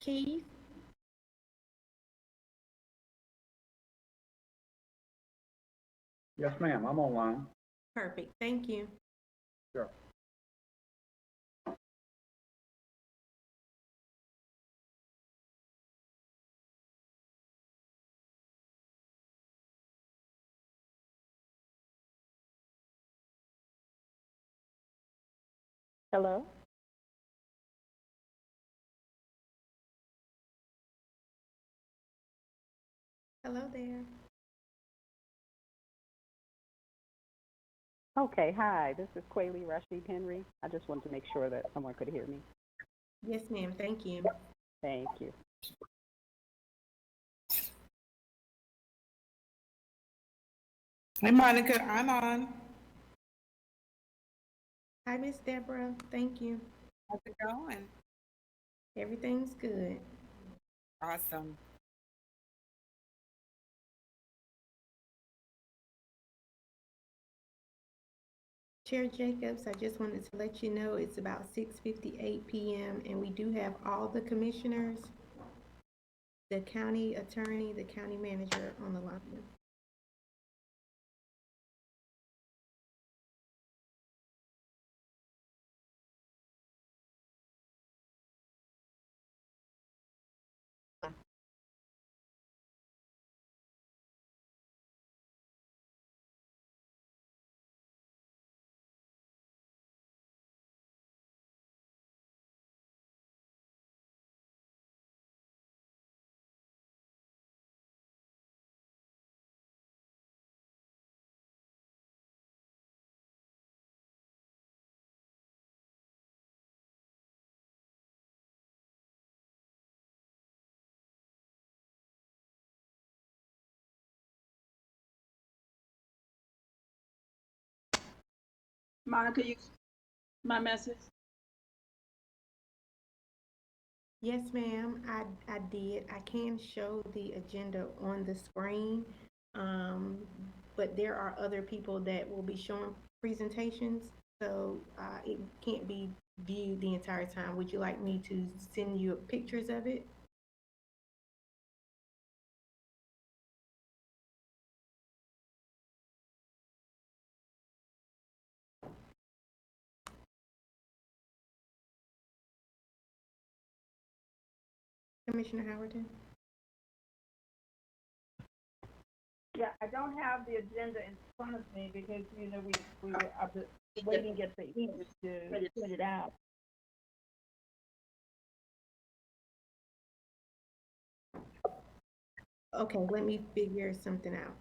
Keith? Yes, ma'am, I'm online. Perfect, thank you. Sure. Hello? Hello there. Okay, hi, this is Quaylee Rashid Henry. I just wanted to make sure that someone could hear me. Yes, ma'am, thank you. Thank you. Hey, Monica, I'm on. Hi, Miss Deborah, thank you. How's it going? Everything's good. Awesome. Chair Jacobs, I just wanted to let you know it's about 6:58 p.m. and we do have all the commissioners, the county attorney, the county manager on the line. Monica, you my message? Yes, ma'am, I did. I can show the agenda on the screen, but there are other people that will be showing presentations, so it can't be viewed the entire time. Would you like me to send you pictures of it? Commissioner Howerton? Yeah, I don't have the agenda in front of me because, you know, we were waiting at the end to print it out. Okay, let me figure something out.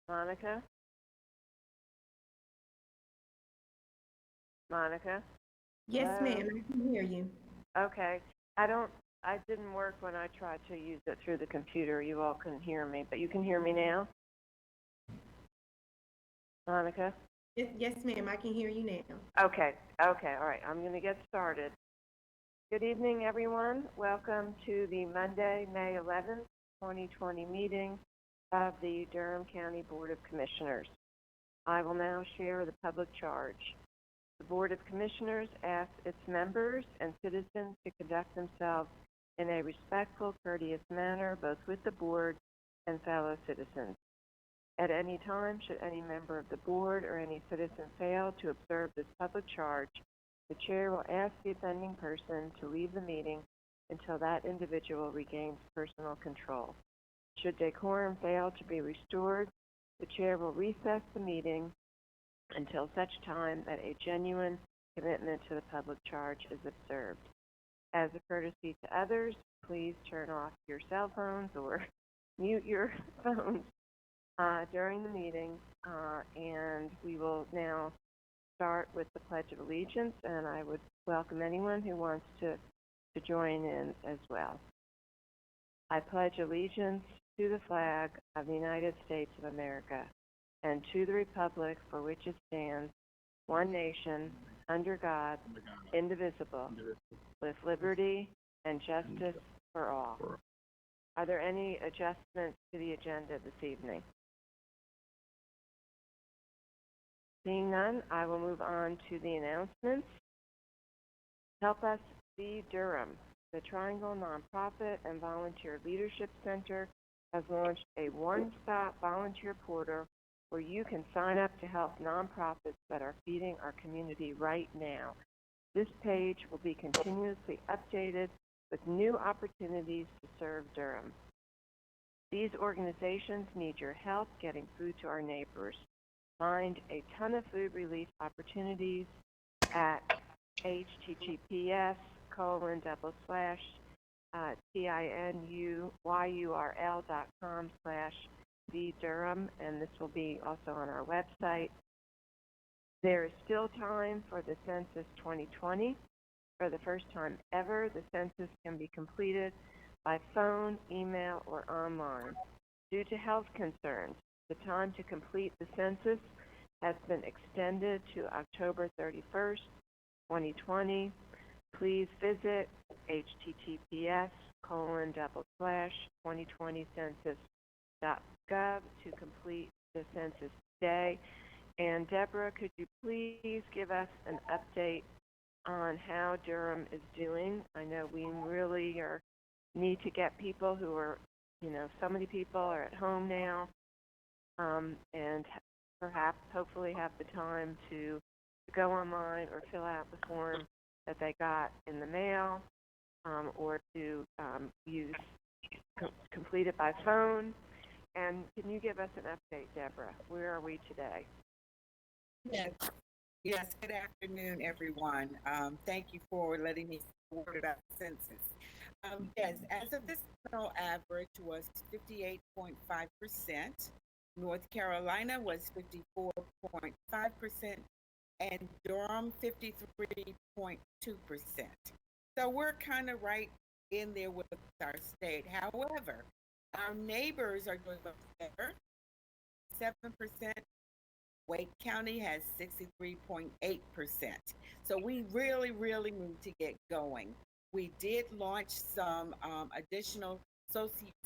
Monica? Monica? Yes, Hello? ma'am, I can hear you. Okay. I didn't work when I tried to use it through the computer. You all couldn't hear me, but you can hear me now? Monica? Yes, ma'am, I can hear you now. Okay, all right, I'm going to get started. Good evening, everyone. Welcome to the Monday, May 11th, 2020 meeting of the Durham County Board of Commissioners. I will now share the public charge. The Board of Commissioners asks its members and citizens to conduct themselves in a respectful, courteous manner, both with the board and fellow citizens. At any time, should any member of the board or any citizen fail to observe this public charge, the chair will ask the offending person to leave the meeting until that individual regains personal control. Should decorum fail to be restored, the chair will recess the meeting until such time that a genuine commitment to the public charge is observed. As a courtesy to others, please turn off your cell phones or mute your phones during the meeting, and we will now start with the Pledge of Allegiance, and I would welcome anyone who wants to join in as well. I pledge allegiance to the flag of the United States of America and to the republic for which it stands, one nation, under God, indivisible, with liberty and justice for all. Are there any adjustments to the agenda this evening? Seeing none, I will move on to the announcements. Help Us Be Durham. The Triangle Nonprofit and Volunteer Leadership Center has launched a one-stop volunteer portal where you can sign up to help nonprofits that are feeding our community right now. This page will be continuously updated with new opportunities to serve Durham. These organizations need your help getting food to our neighbors. Find a ton of food relief opportunities at tinuyurl.com/VDurham, and this will be also on our website. There is still time for the Census 2020. For the first time ever, the census can be completed by phone, email, or online. Due to health concerns, the time to complete the census has been extended to October 31st, 2020. Please visit https://2020census.gov to complete the census today. And Deborah, could you please give us an update on how Durham is doing? I know we really need to get people who are, so many people are at home now, and perhaps hopefully have the time to go online or fill out the form that they got in the mail, or to complete it by phone. And can you give us an update, Deborah? Where are we today? Yes, good afternoon, everyone. Thank you for letting me forward about the census. Yes, as of this national average was 58.5%. North Carolina was 54.5%, and Durham 53.2%. So we're kind of right in there with our state. However, our neighbors are doing much better. 7%. Wake County has 63.8%. So we really, really need to get going. We did launch some additional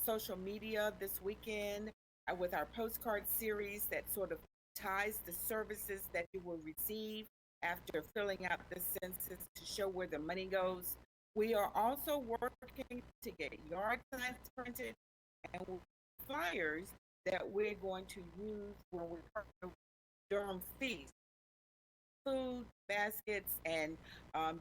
social media this weekend with our postcard series that sort of ties the services that you will receive after filling out the census to show where the money goes. We are also working to get yard signs printed and flyers that we're going to use when we partner with Durham Feast, food baskets, and on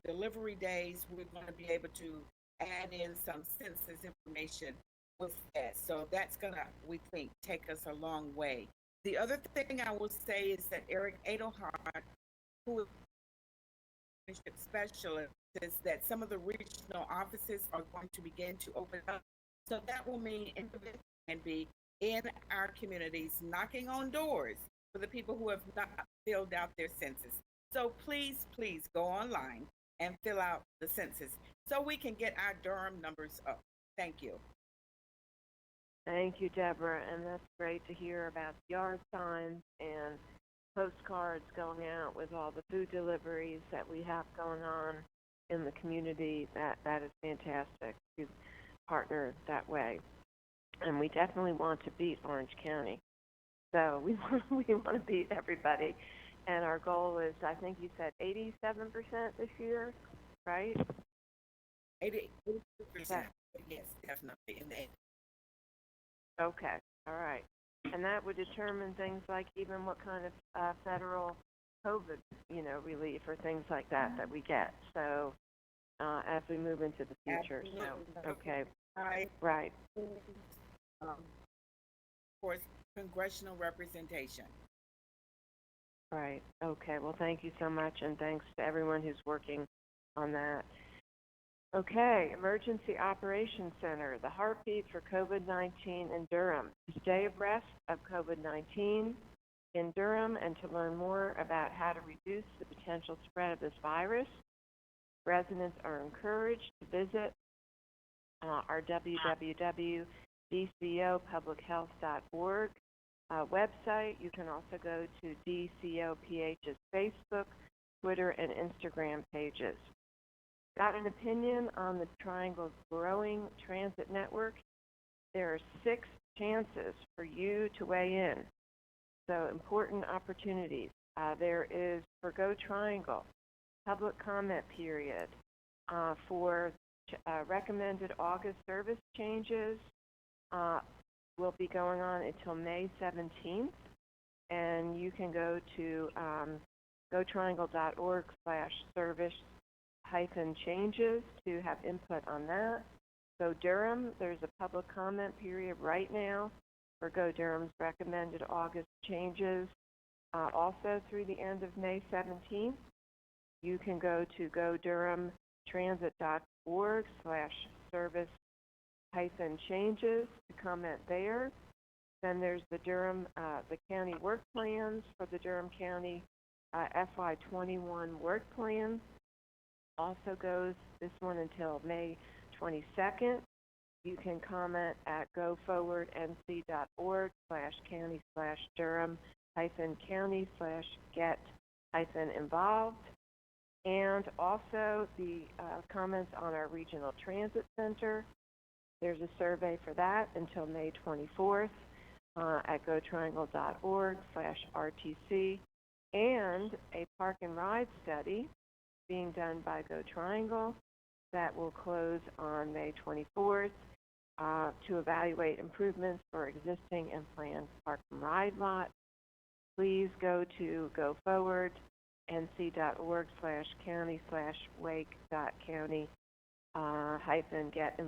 delivery days, we're going to be able to add in some census information with that. So that's going to, we think, take us a long way. The other thing I will say is that Eric Adelhart, who is a specialist, says that some of the regional offices are going to begin to open up. So that will mean individuals can be in our communities knocking on doors for the people who have not filled out their census. So please, please go online and fill out the census so we can get our Durham numbers up. Thank you. Thank you, Deborah, and that's great to hear about yard signs and postcards going out with all the food deliveries that we have going on in the community. That is fantastic to partner that way. And we definitely want to beat Orange County. So we want to beat everybody. And our goal is, I think you said 87% this year, right? 82%. Yeah. Yes, definitely. In the Okay, all right. And that would determine things like even what kind of federal COVID, relief or things like that we get. So as we move into the future. So, okay, I, right. of course, congressional representation. Right. Okay. Well, thank you so much, and thanks to everyone who's working on that. Okay, Emergency Operations Center, the heartbeat for COVID-19 in Durham. To stay abreast of COVID-19 in Durham and to learn more about how to reduce the potential spread of this virus, residents are encouraged to visit our www.dcopublichealth.org website. You can also go to DCOPH's Facebook, Twitter, and Instagram pages. Got an opinion on the Triangle's growing transit network? There are 6 chances for you to weigh in. So important opportunities. There is for Go Triangle, public comment period for recommended August service changes will be going on until May 17th, and you can go to gotriangle.org/service-changes to have input on that. Go Durham, there's a public comment period right now for Go Durham's recommended August changes, also through the end of May 17th. You can go to godurhamtransit.org/service-changes to comment there. Then there's the Durham, the county work plans for the Durham County FY21 work plan. Also goes this one until May 22nd. You can comment at goforwardnc.org/county/Durham-county/get-involved. And also the comments on our regional transit center. There's a survey for that until May 24th at gotriangle.org/RTC, and a park and ride study being done by Go Triangle that will close on May 24th to evaluate improvements for existing and planned park and ride lots. Please go to goforwardnc.org/county/wake.county -get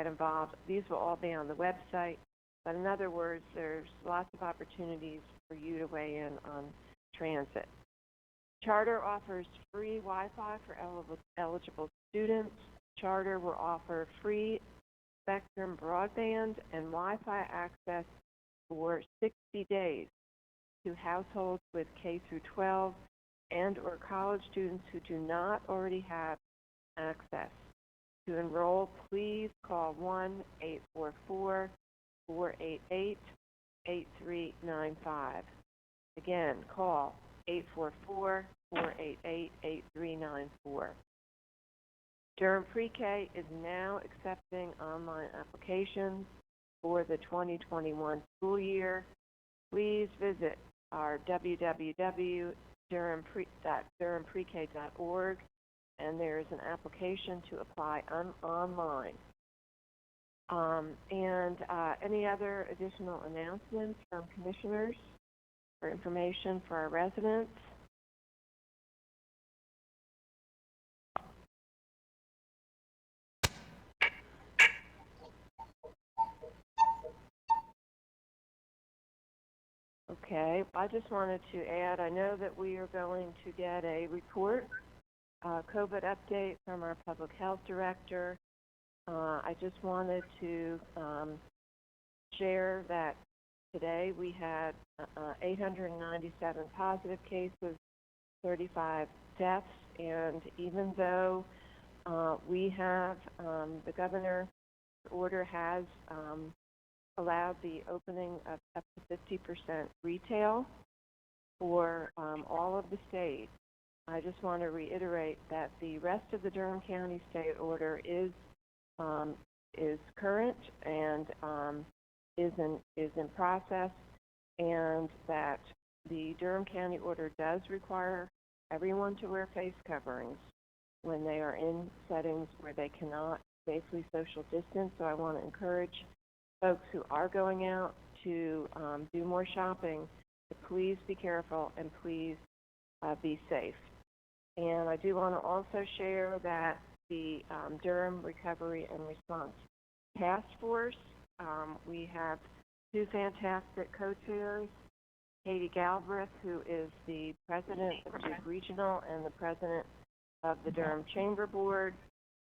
involved. These will all be on the website, but in other words, there's lots of opportunities for you to weigh in on transit. Charter offers free Wi-Fi for eligible students. Charter will offer free Spectrum broadband and Wi-Fi access for 60 days to households with K through 12 and or college students who do not already have access. To enroll, please call 1-844-488-8395. Again, call 844-488-8394. Durham Pre-K is now accepting online applications for the 2021 school year. Please visit our www.durhamprek.org, and there is an application to apply online. Any other additional announcements from commissioners or information for our residents? Okay, I just wanted to add, I know that we are going to get a report, COVID update from our public health director. I just wanted to share that today we had 897 positive cases, 35 deaths, and even though we have, the governor's order has allowed the opening of up to 50% retail, for all of the state. I just want to reiterate that the rest of the Durham County state order is current and is in process, and that the Durham County order does require everyone to wear face coverings when they are in settings where they cannot safely social distance. So I want to encourage folks who are going out to do more shopping to please be careful and please be safe. And I do want to also share that the Durham Recovery and Response Task Force, we have two fantastic co-chairs, Katie Galbraith, who is the president of Duke Regional and the president of the Durham Chamber Board,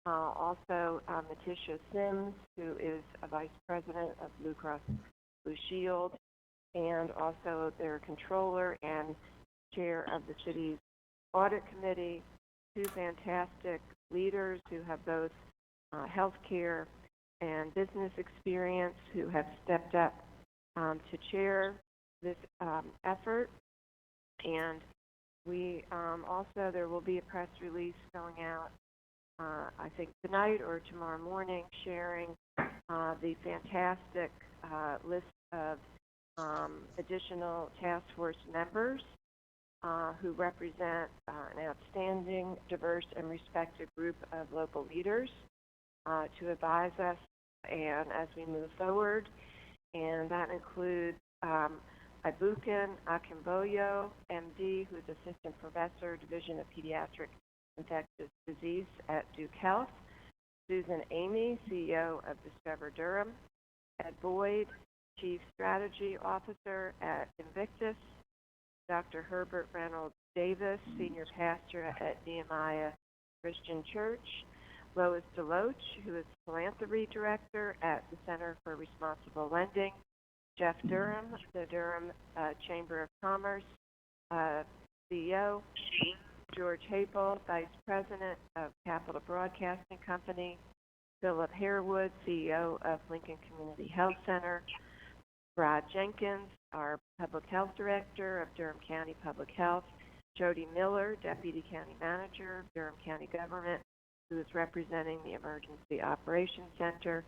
also Letitia Sims, who is a vice president of Blue Cross Blue Shield, and also their controller and chair of the city's audit committee, two fantastic leaders who have both healthcare and business experience, who have stepped up to chair this effort. And we also, there will be a press release going out, I think tonight or tomorrow morning, sharing the fantastic list of additional task force members who represent an outstanding, diverse, and respected group of local leaders to advise us and as we move forward. And that includes Ibuken Akimboyo, MD, who is Assistant Professor, Division of Pediatric Infectious Disease at Duke Health, Susan Amy, CEO of Discover Durham, Ed Boyd, Chief Strategy Officer at Invictus, Dr. Herbert Reynolds Davis, Senior Pastor at Nehemiah Christian Church, Lois DeLoach, who is Philanthropy Director at the Center for Responsible Lending, Jeff Durham, the Durham Chamber of Commerce CEO, George Haple, Vice President of Capital Broadcasting Company, Philip Harewood, CEO of Lincoln Community Health Center, Brad Jenkins, our Public Health Director of Durham County Public Health, Jody Miller, Deputy County Manager of Durham County Government, who is representing the Emergency Operations Center,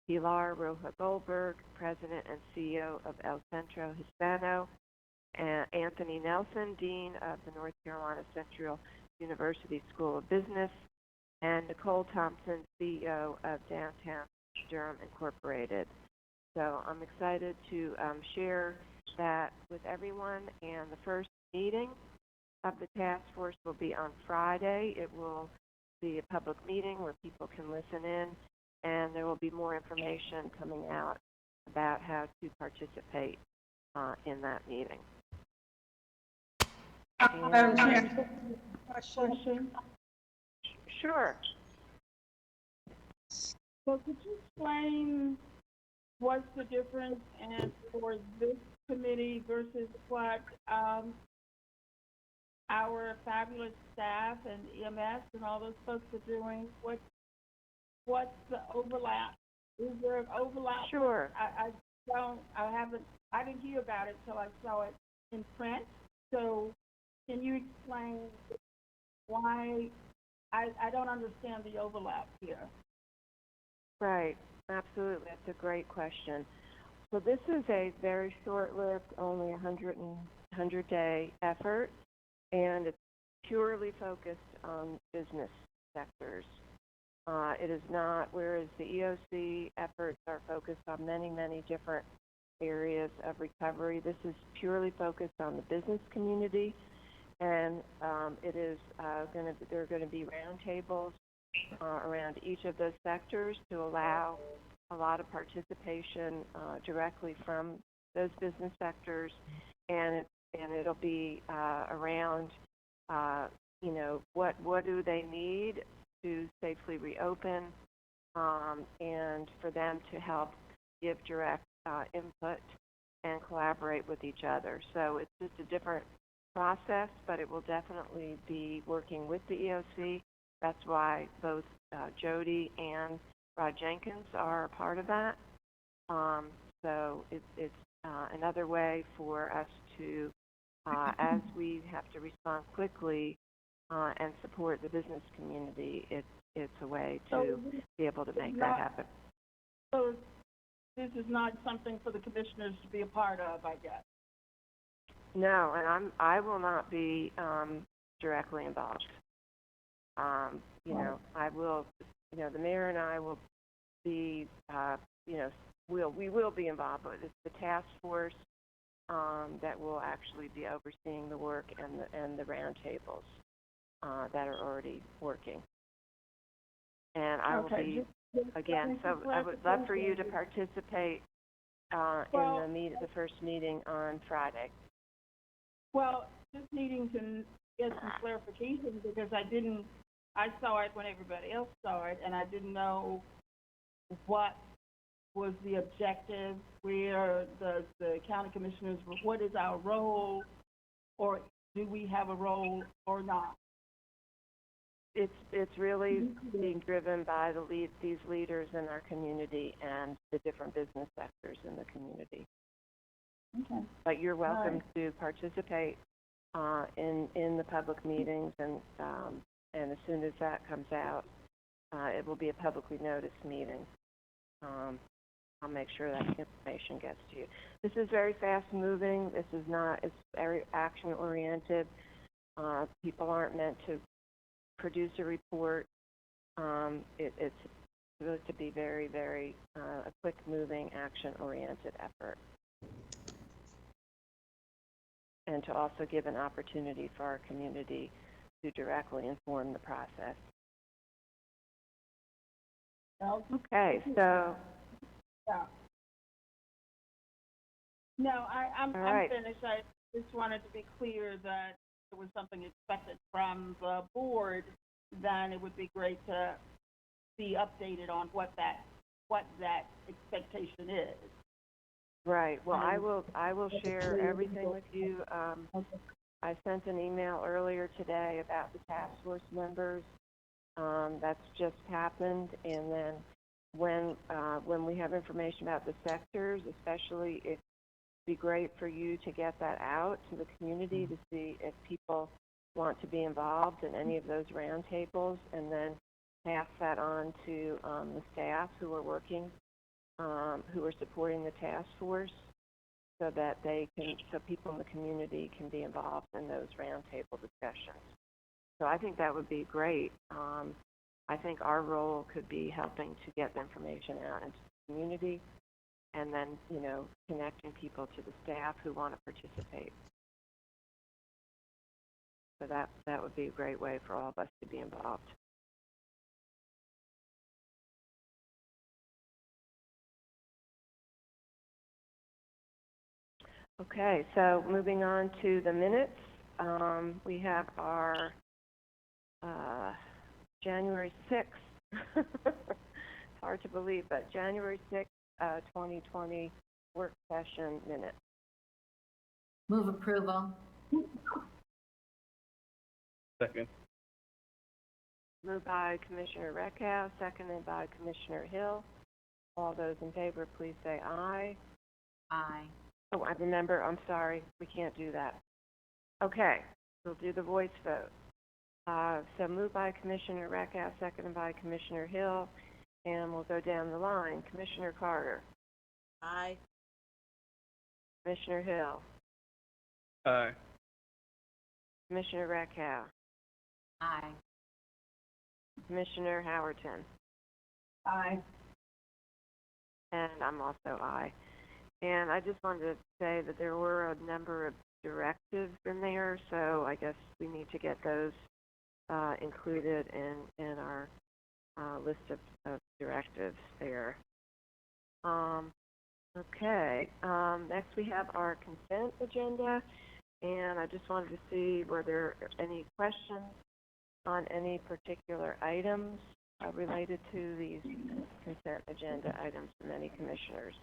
Pilar Roja Goldberg, President and CEO of El Centro Hispano, and Anthony Nelson, Dean of the North Carolina Central University School of Business, and Nicole Thompson, CEO of Downtown Durham Incorporated. So I'm excited to share that with everyone, and the first meeting of the task force will be on Friday. It will be a public meeting where people can listen in, and there will be more information coming out about how to participate in that meeting. Question. Sure. So could you explain what's the difference and for this committee versus what our fabulous staff and EMS and all those folks are doing? What's the overlap? Is there an overlap? Sure. I didn't hear about it till I saw it in print. So can you explain why? I don't understand the overlap here. Right. Absolutely. That's a great question. So this is a very short-lived, only 100-day effort, and it's purely focused on business sectors. It is not, whereas the EOC efforts are focused on many, many different areas of recovery, this is purely focused on the business community, and it is there are going to be roundtables around each of those sectors to allow a lot of participation directly from those business sectors, and it'll be around what do they need to safely reopen, and for them to help give direct input and collaborate with each other. So it's just a different process, but it will definitely be working with the EOC. That's why both Jody and Rod Jenkins are a part of that. So it's another way for us to as we have to respond quickly and support the business community, it's a way to be able to make that happen. So this is not something for the commissioners to be a part of, I guess. No, and I will not be directly involved. You know, I will. You know, the mayor and I will be. You know, we will be involved, but it's the task force that will actually be overseeing the work and the roundtables that are already working. And I will be again. So I would love for you to participate in the first meeting on Friday. Well, just needing to get some clarification because I saw it when everybody else saw it, and I didn't know what was the objective, where the county commissioners, what is our role, or do we have a role or not? It's really being driven by these leaders in our community and the different business sectors in the community. Okay. But you're welcome to participate in the public meetings, and as soon as that comes out, it will be a publicly noticed meeting. I'll make sure that information gets to you. This is very fast moving. It's very action oriented. People aren't meant to produce a report. It's supposed to be very, very a quick moving, action oriented effort. And to also give an opportunity for our community to directly inform the process. Okay, so. Yeah. No, I'm finished. I just wanted to be clear that there was something expected from the board. Then it would be great to be updated on what that expectation is. Right. Well, I will share everything with you. I sent an email earlier today about the task force members. That's just happened, and then when we have information about the sectors, especially, it'd be great for you to get that out to the community to see if people want to be involved in any of those roundtables, and then pass that on to the staff who are working, who are supporting the task force, so that so people in the community can be involved in those roundtable discussions. So I think that would be great. I think our role could be helping to get the information out into the community, and then, you know, connecting people to the staff who want to participate. So that would be a great way for all of us to be involved. Okay, so moving on to the minutes. We have our January 6th, it's hard to believe, but January 6th, 2020 work session minutes. Move approval. Second. Moved by Commissioner Reckow, seconded by Commissioner Hill. All those in favor, please say aye. Aye. Oh, I remember, I'm sorry, we can't do that. Okay, we'll do the voice vote. So moved by Commissioner Reckow, seconded by Commissioner Hill, and we'll go down the line. Commissioner Carter. Aye. Commissioner Hill. Aye. Commissioner Reckow. Aye. Commissioner Howerton. Aye. And I'm also aye. And I just wanted to say that there were a number of directives in there, so I guess we need to get those included in our list of directives there. Okay, next we have our consent agenda, and I just wanted to see were there any questions on any particular items related to these consent agenda items from any commissioners.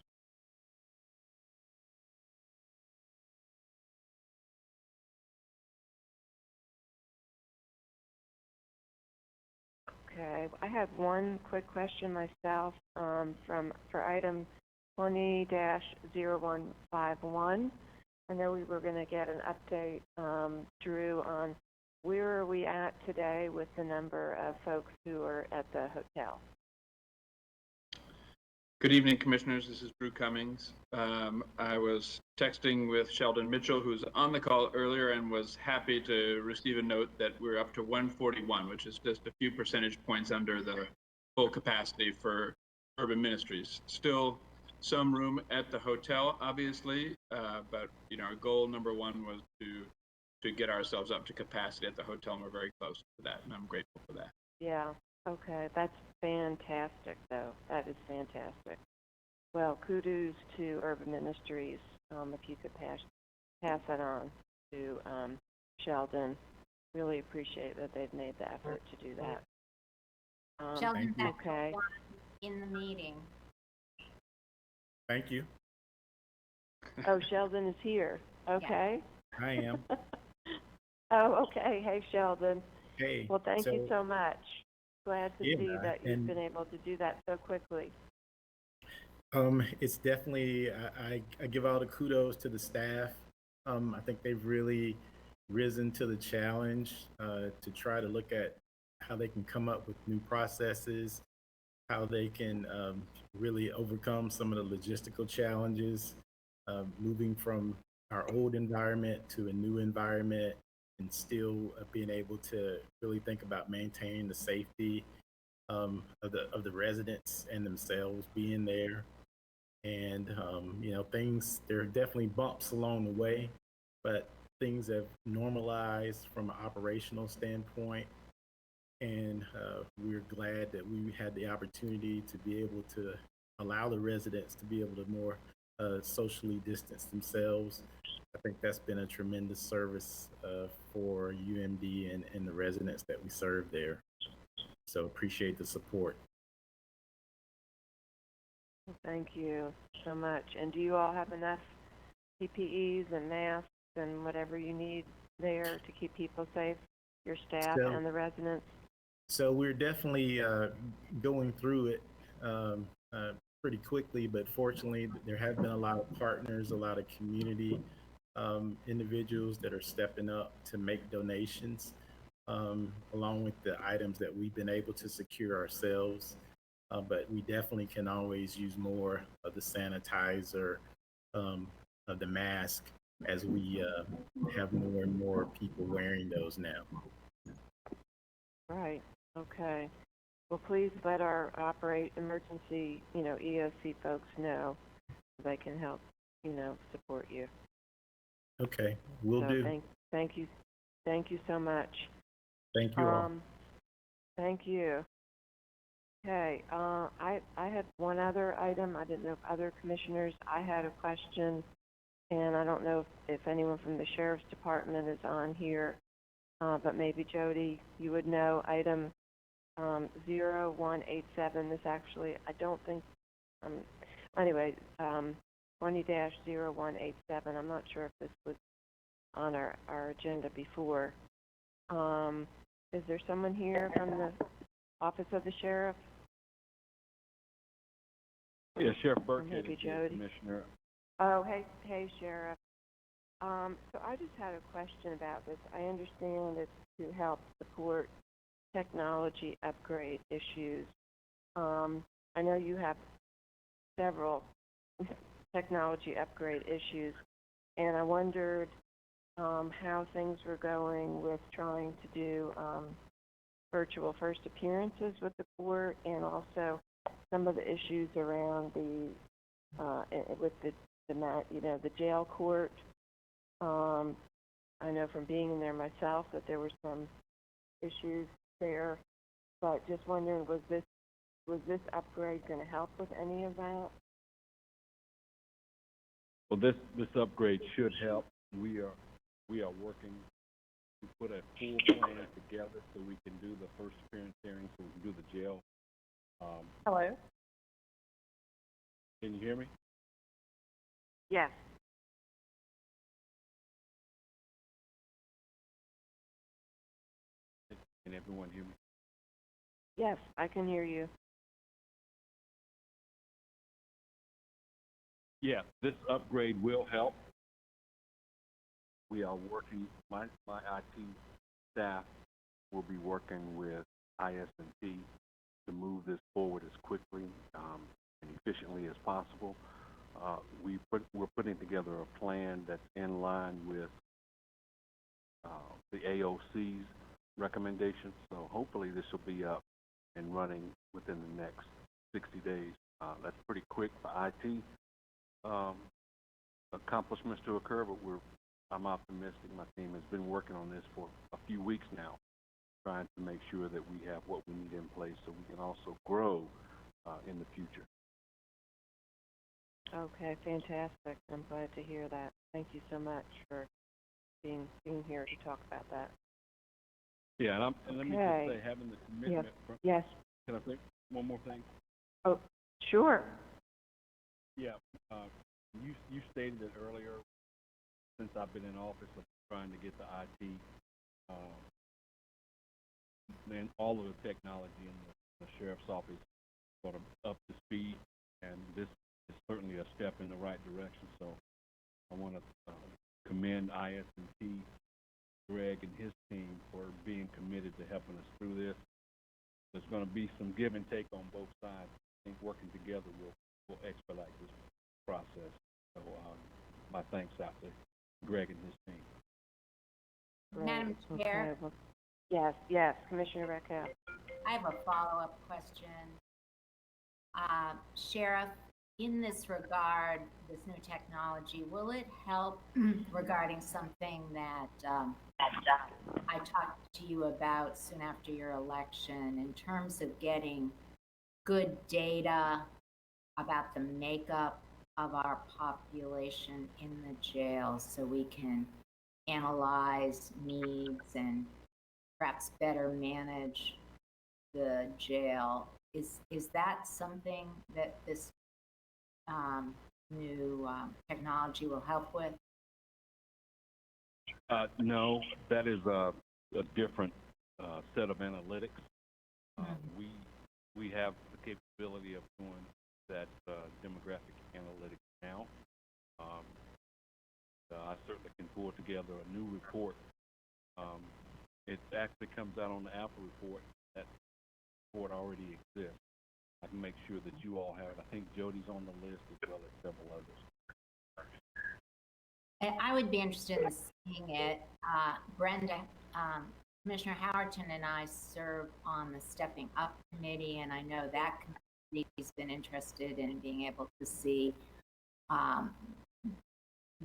Okay, I have one quick question myself for item 20-0151. I know we were going to get an update, Drew, on where are we at today with the number of folks who are at the hotel? Good evening, Commissioners. This is Drew Cummings. I was texting with Sheldon Mitchell, who's on the call earlier, and was happy to receive a note that we're up to 141, which is just a few percentage points under the full capacity for urban ministries. Still some room at the hotel, obviously, but our goal number one was to get ourselves up to capacity at the hotel, and we're very close to that, and I'm grateful for that. Yeah, okay, that's fantastic, though. That is fantastic. Well, kudos to Urban Ministries. If you could pass that on to Sheldon. Really appreciate that they've made the effort to do that. Sheldon's okay. in the meeting. Thank you. Oh, Sheldon is here. Okay. I am. Oh, okay. Hey, Sheldon. Hey. Well, thank you so much. Glad to see that you've and- been able to do that so quickly. It's definitely, I give all the kudos to the staff. I think they've really risen to the challenge to try to look at how they can come up with new processes, how they can really overcome some of the logistical challenges, moving from our old environment to a new environment, and still being able to really think about maintaining the safety of the residents and themselves being there. And there are definitely bumps along the way, but things have normalized from an operational standpoint. And we're glad that we had the opportunity to be able to allow the residents to be able to more socially distance themselves. I think that's been a tremendous service for UMD and the residents that we serve there. So appreciate the support. Thank you so much. And do you all have enough PPEs and masks and whatever you need there to keep people safe, your staff and the residents? So we're definitely going through it pretty quickly, but fortunately there have been a lot of partners, a lot of community individuals that are stepping up to make donations, along with the items that we've been able to secure ourselves. But we definitely can always use more of the sanitizer, of the mask, as we have more and more people wearing those now. Right. Okay. Well, please let our emergency, EOC folks know so they can help, support you. Okay, will do. Thank you. Thank you so much. Thank you all. Thank you. Okay, I had one other item. I didn't know if other commissioners, I had a question, and I don't know if anyone from the Sheriff's Department is on here, but maybe Jody, you would know item 0187. This actually, I don't think, anyway, 20-0187. I'm not sure if this was on our agenda before. Is there someone here from the Office of the Sheriff? Yeah, Sheriff Burkhead Maybe is here, Jody. Commissioner. Oh, hey, Sheriff. So I just had a question about this. I understand it's to help support technology upgrade issues. I know you have several technology upgrade issues, and I wondered how things were going with trying to do virtual first appearances with the court, and also some of the issues around with the jail court. I know from being in there myself that there were some issues there, but just wondering, was this upgrade going to help with any of that? Well, this upgrade should help. We are working to put a full plan together so we can do the first appearance hearing, so we can do the jail. Hello? Can you hear me? Yes. Can everyone hear me? Yes, I can hear you. Yeah, this upgrade will help. we are working, my IT staff will be working with IS&T to move this forward as quickly and efficiently as possible. We're putting together a plan that's in line with the AOC's recommendations. So hopefully this will be up and running within the next 60 days. That's pretty quick for IT accomplishments to occur, but I'm optimistic. My team has been working on this for a few weeks now, trying to make sure that we have what we need in place so we can also grow in the future. Okay, fantastic. I'm glad to hear that. Thank you so much for being here to talk about that. Yeah, and let me just say, having the commitment. Yes. Can I say one more thing? Oh, sure. Yeah, you stated it earlier. Since I've been in office, I'm trying to get the IT and all of the technology in the sheriff's office sort of up to speed, and this is certainly a step in the right direction. So I want to commend IS&T, Greg and his team for being committed to helping us through this. There's going to be some give and take on both sides. I think working together will expedite this process. So my thanks out to Greg and his team. Madam Chair, Okay. Well, yes, Commissioner Raquel. I have a follow-up question. Sheriff, in this regard, this new technology, will it help regarding something that I talked to you about soon after your election in terms of getting good data about the makeup of our population in the jail so we can analyze needs and perhaps better manage the jail? Is that something that this new technology will help with? No, that is a different set of analytics. We have the capability of doing that demographic analytics now. I certainly can pull together a new report. It actually comes out on the Apple report. That report already exists. I can make sure that you all have it. I think Jody's on the list as well as several others. And I would be interested in seeing it. Brenda, Commissioner Howerton and I serve on the Stepping Up Committee, and I know that committee's been interested in being able to see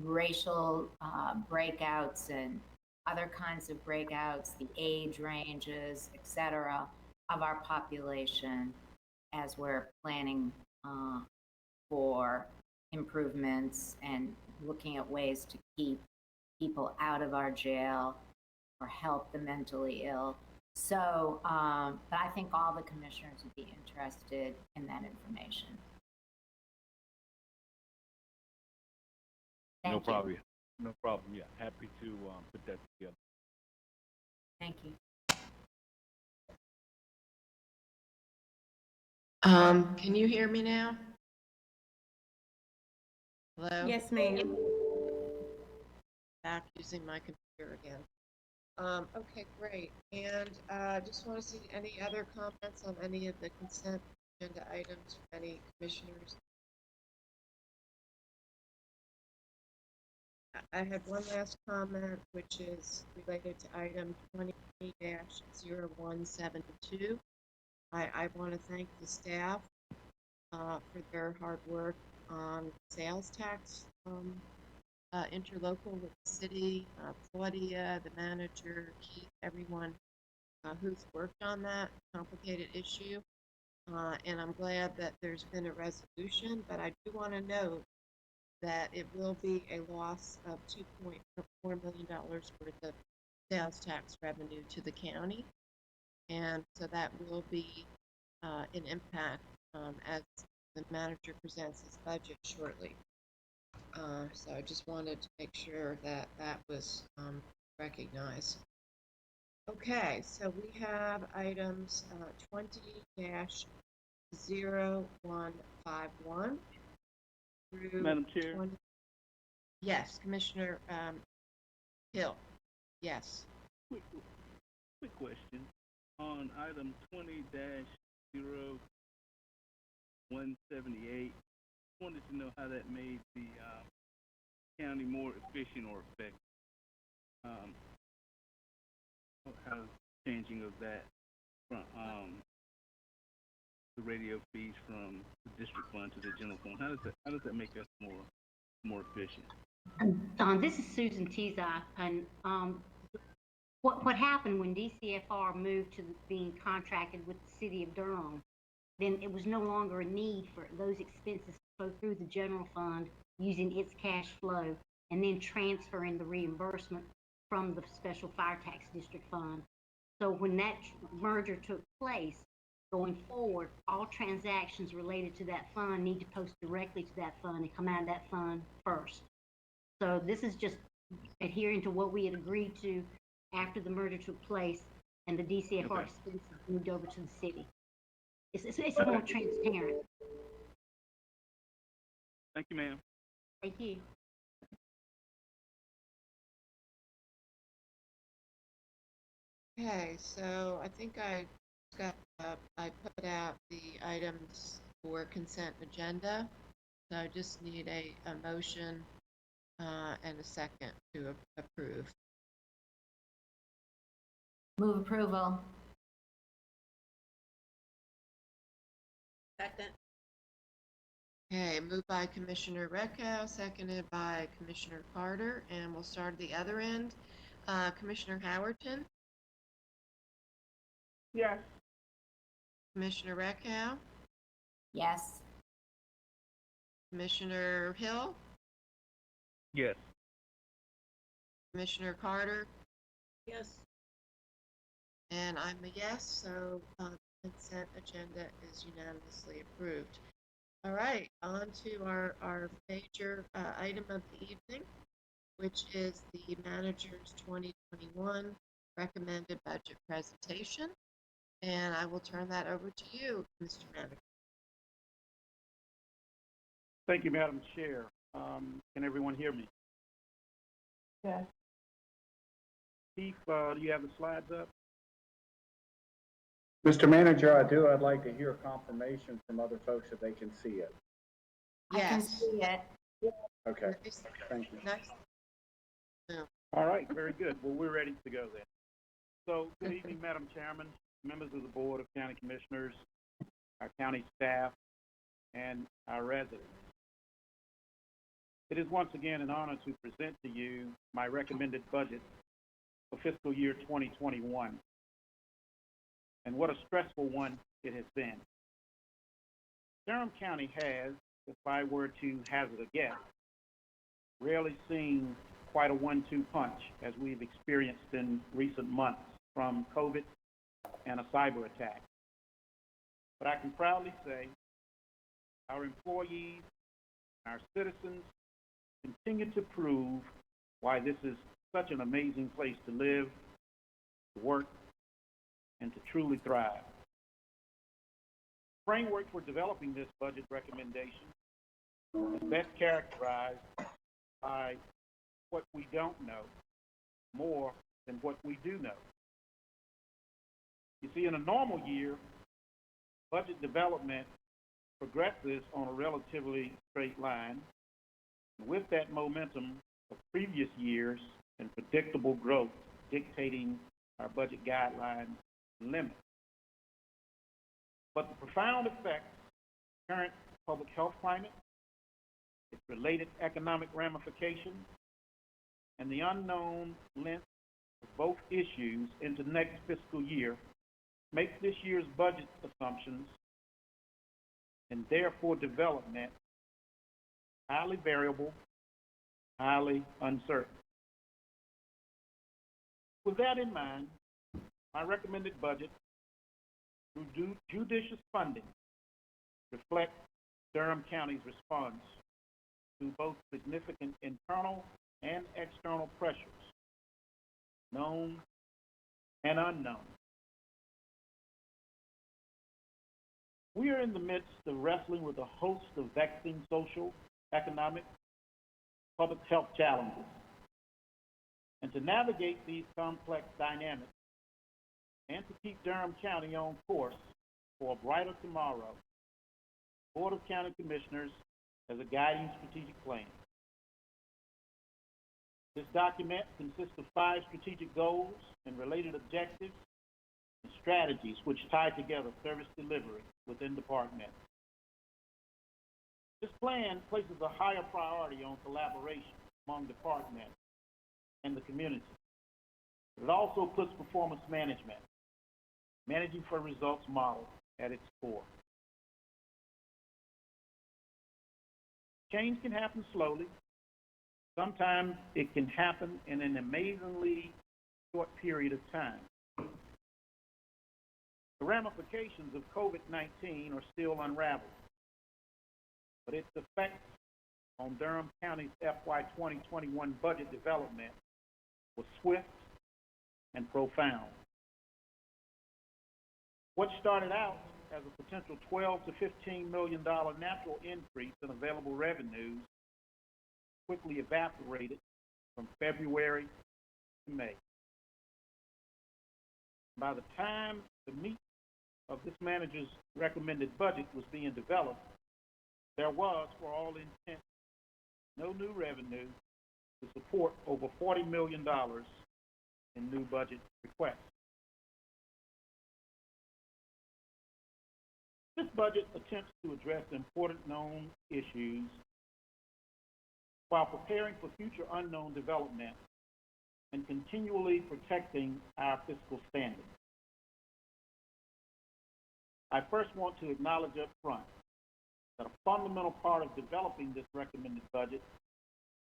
racial breakouts and other kinds of breakouts, the age ranges, et cetera, of our population as we're planning for improvements and looking at ways to keep people out of our jail or help the mentally ill. So, but I think all the commissioners would be interested in that information. Thank you. No problem. Yeah, happy to put that together. Thank you. Can you hear me now? Hello? Yes, ma'am. Back using my computer again. Okay, great. And just want to see any other comments on any of the consent agenda items from any commissioners. I had one last comment, which is related to item 20-0172. I want to thank the staff for their hard work on sales tax interlocal with the city, Claudia, the manager, Keith, everyone who's worked on that complicated issue. And I'm glad that there's been a resolution, but I do want to note that it will be a loss of $2.4 million worth of sales tax revenue to the county. And so that will be an impact as the manager presents his budget shortly. So I just wanted to make sure that that was recognized. Okay, so we have items 20-0151 through Madam Chair? 20. Yes, Commissioner Hill. Yes. Quick question. On item 20-0178, wanted to know how that made the county more efficient or effective. How changing of that from the radio fees from the district fund to the general fund, how does that make us more efficient? This is Susan Tezak, and what happened when DCFR moved to being contracted with the city of Durham, then it was no longer a need for those expenses to flow through the general fund using its cash flow and then transferring the reimbursement from the special fire tax district fund. So when that merger took place, going forward, all transactions related to that fund need to post directly to that fund and come out of that fund first. So this is just adhering to what we had agreed to after the merger took place and the DCFR expenses moved over to the city. It's more transparent. Thank you, ma'am. Thank you. Okay, so I think I put out the items for consent agenda. So I just need a motion and a second to approve. Move approval. Second. Okay, moved by Commissioner Recco, seconded by Commissioner Carter, and we'll start at the other end. Commissioner Howerton, Yes. Commissioner Recco, Yes. Commissioner Hill, Yes. Commissioner Carter, Yes. and I'm a yes, so the consent agenda is unanimously approved. All right, on to our major item of the evening, which is the manager's 2021 recommended budget presentation. And I will turn that over to you, Mr. Manager. Thank you, Madam Chair. Can everyone hear me? Yes. Chief, do you have the slides up? Mr. Manager, I do. I'd like to hear confirmation from other folks if they can see it. I can Yes. see it. Okay, thank you. Next. No. All right, very good. Well, we're ready to go then. So, good evening, Madam Chairman, members of the Board of County Commissioners, our county staff, and our residents. It is once again an honor to present to you my recommended budget for fiscal year 2021. And what a stressful one it has been. Durham County has, if I were to hazard a guess, rarely seen quite a 1-2 punch as we've experienced in recent months from COVID and a cyber attack. But I can proudly say our employees, our citizens continue to prove why this is such an amazing place to live, to work, and to truly thrive. The framework for developing this budget recommendation is best characterized by what we don't know more than what we do know. You see, in a normal year, budget development progresses on a relatively straight line, with that momentum of previous years and predictable growth dictating our budget guidelines and limits. But the profound effects of the current public health climate, its related economic ramifications, and the unknown length of both issues into next fiscal year makes this year's budget assumptions and therefore development highly variable, highly uncertain. With that in mind, my recommended budget through judicious funding reflects Durham County's response to both significant internal and external pressures, known and unknown. We are in the midst of wrestling with a host of vexing social, economic, public health challenges. And to navigate these complex dynamics and to keep Durham County on course for a brighter tomorrow, the Board of County Commissioners has a guiding strategic plan. This document consists of 5 strategic goals and related objectives and strategies which tie together service delivery within departments. This plan places a higher priority on collaboration among departments and the community. It also puts performance management, managing for results model at its core. Change can happen slowly. Sometimes it can happen in an amazingly short period of time. The ramifications of COVID-19 are still unraveled, but its effects on Durham County's FY 2021 budget development was swift and profound. What started out as a potential $12 to $15 million natural increase in available revenues quickly evaporated from February to May. By the time the meat of this manager's recommended budget was being developed, there was, for all intents, no new revenue to support over $40 million in new budget requests. This budget attempts to address important known issues while preparing for future unknown development and continually protecting our fiscal standing. I first want to acknowledge up front that a fundamental part of developing this recommended budget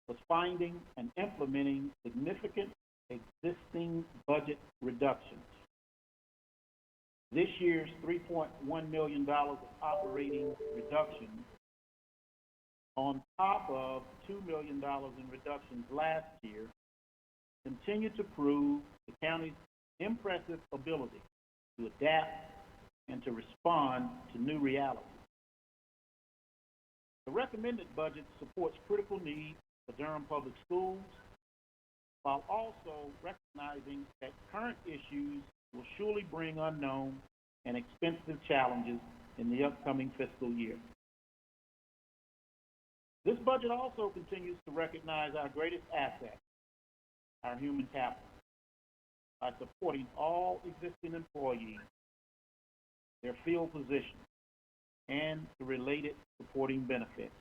was finding and implementing significant existing budget reductions. This year's $3.1 million of operating reductions, on top of $2 million in reductions last year, continue to prove the county's impressive ability to adapt and to respond to new realities. The recommended budget supports critical needs for Durham Public Schools, while also recognizing that current issues will surely bring unknown and expensive challenges in the upcoming fiscal year. This budget also continues to recognize our greatest asset, our human capital, by supporting all existing employees, their field positions, and the related supporting benefits.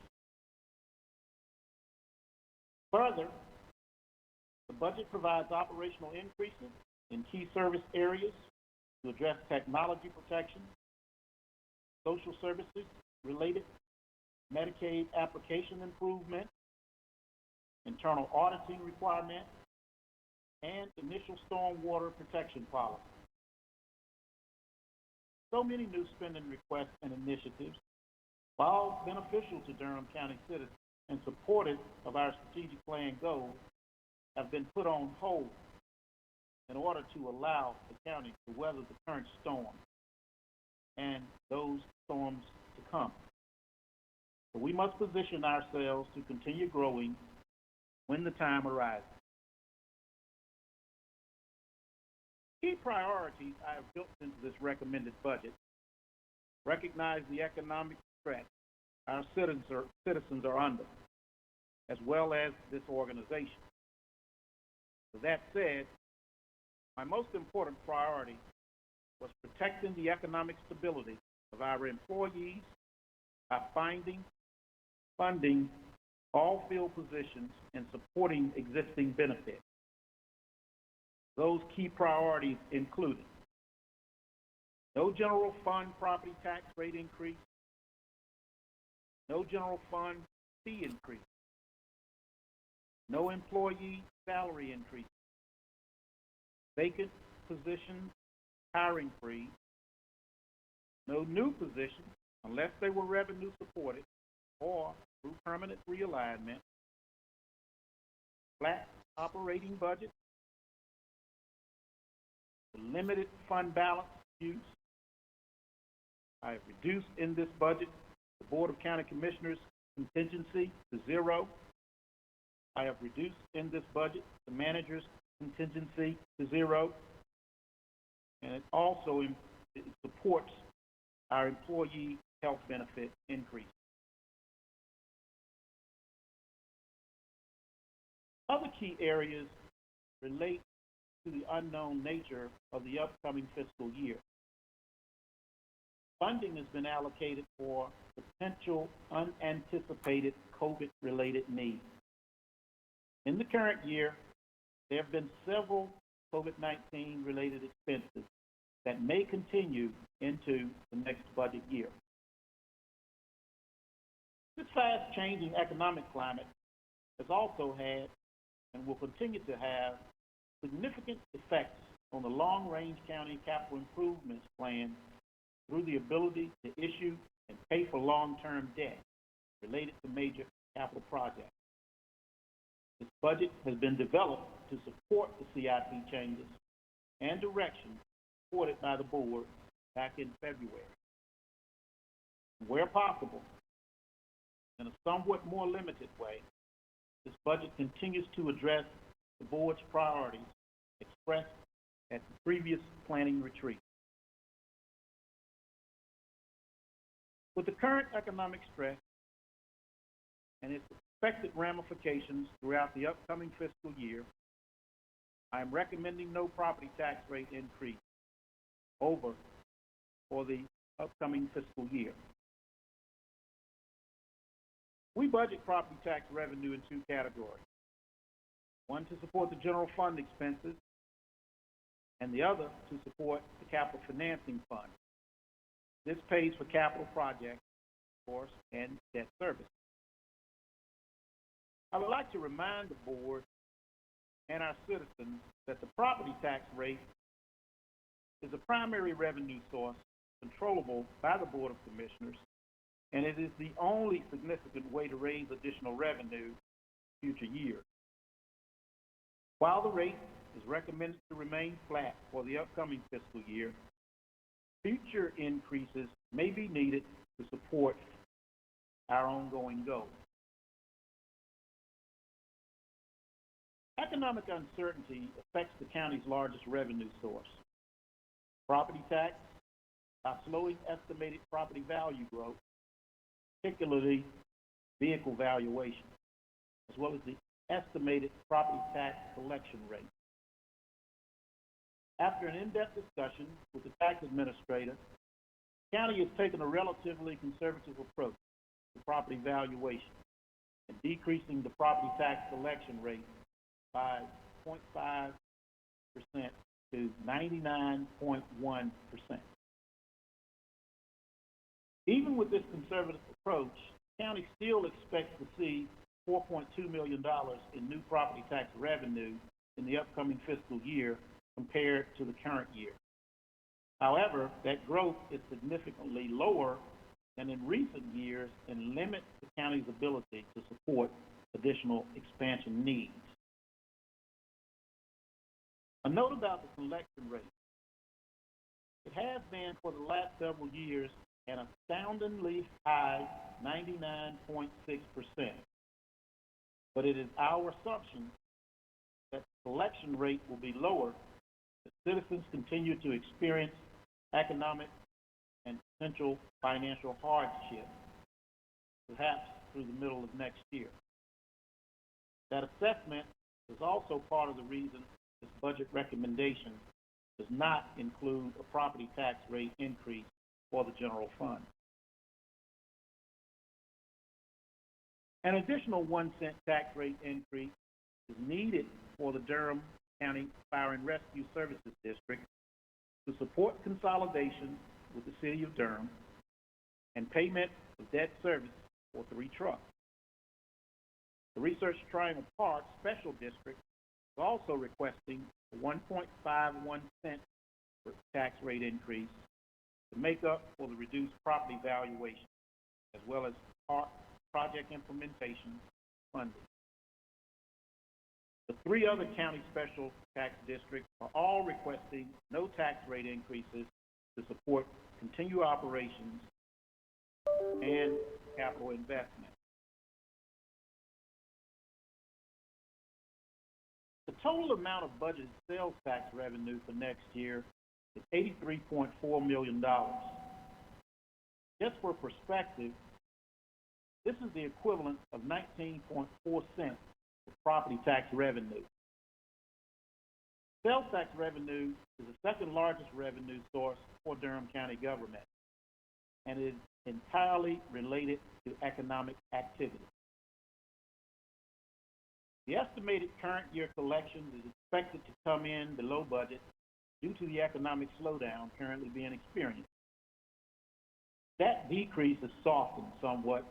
Further, the budget provides operational increases in key service areas to address technology protection, social services related, Medicaid application improvement, internal auditing requirements, and initial stormwater protection policy. So many new spending requests and initiatives, while beneficial to Durham County citizens and supportive of our strategic plan goals, have been put on hold in order to allow the county to weather the current storm and those storms to come. So we must position ourselves to continue growing when the time arises. Key priorities I have built into this recommended budget recognize the economic threat our citizens are under, as well as this organization. With that said, my most important priority was protecting the economic stability of our employees by finding, funding all field positions and supporting existing benefits. Those key priorities included no general fund property tax rate increase, no general fund fee increase, no employee salary increase, vacant positions hiring freeze, no new positions unless they were revenue supported or through permanent realignment, flat operating budget, limited fund balance use. I have reduced in this budget the Board of County Commissioners contingency to 0. I have reduced in this budget the manager's contingency to zero, and it also it supports our employee health benefit increase. Other key areas relate to the unknown nature of the upcoming fiscal year. Funding has been allocated for potential unanticipated COVID-related needs. In the current year, there have been several COVID-19 related expenses that may continue into the next budget year. This fast-changing economic climate has also had and will continue to have significant effects on the long-range county capital improvements plan through the ability to issue and pay for long-term debt related to major capital projects. This budget has been developed to support the CIP changes and direction supported by the board back in February. Where possible, in a somewhat more limited way, this budget continues to address the board's priorities expressed at the previous planning retreat. With the current economic stress and its expected ramifications throughout the upcoming fiscal year, I am recommending no property tax rate increase for the upcoming fiscal year. We budget property tax revenue in two categories. One to support the general fund expenses, and the other to support the capital financing fund. This pays for capital projects, of course, and debt service. I would like to remind the board and our citizens that the property tax rate is a primary revenue source controllable by the Board of Commissioners, and it is the only significant way to raise additional revenue in future years. While the rate is recommended to remain flat for the upcoming fiscal year, future increases may be needed to support our ongoing goals. Economic uncertainty affects the county's largest revenue source, property tax, by slowing estimated property value growth, particularly vehicle valuation, as well as the estimated property tax collection rate. After an in-depth discussion with the tax administrator, the county has taken a relatively conservative approach to property valuation and decreasing the property tax collection rate by 0.5% to 99.1%. Even with this conservative approach, the county still expects to see $4.2 million in new property tax revenue in the upcoming fiscal year compared to the current year. However, that growth is significantly lower than in recent years and limits the county's ability to support additional expansion needs. A note about the collection rate. It has been for the last several years an astoundingly high 99.6%. But it is our assumption that the collection rate will be lower as citizens continue to experience economic and potential financial hardship, perhaps through the middle of next year. That assessment is also part of the reason this budget recommendation does not include a property tax rate increase for the general fund. An additional 1-cent tax rate increase is needed for the Durham County Fire and Rescue Services District to support consolidation with the City of Durham and payment of debt service for 3 trucks. The Research Triangle Park Special District is also requesting a 1.51 cent tax rate increase to make up for the reduced property valuation, as well as project implementation funding. The 3 other county special tax districts are all requesting no tax rate increases to support continued operations and capital investment. The total amount of budgeted sales tax revenue for next year is $83.4 million. Just for perspective, this is the equivalent of 19.4 cents of property tax revenue. Sales tax revenue is the second largest revenue source for Durham County government and is entirely related to economic activity. The estimated current year collections is expected to come in below budget due to the economic slowdown currently being experienced. That decrease is softened somewhat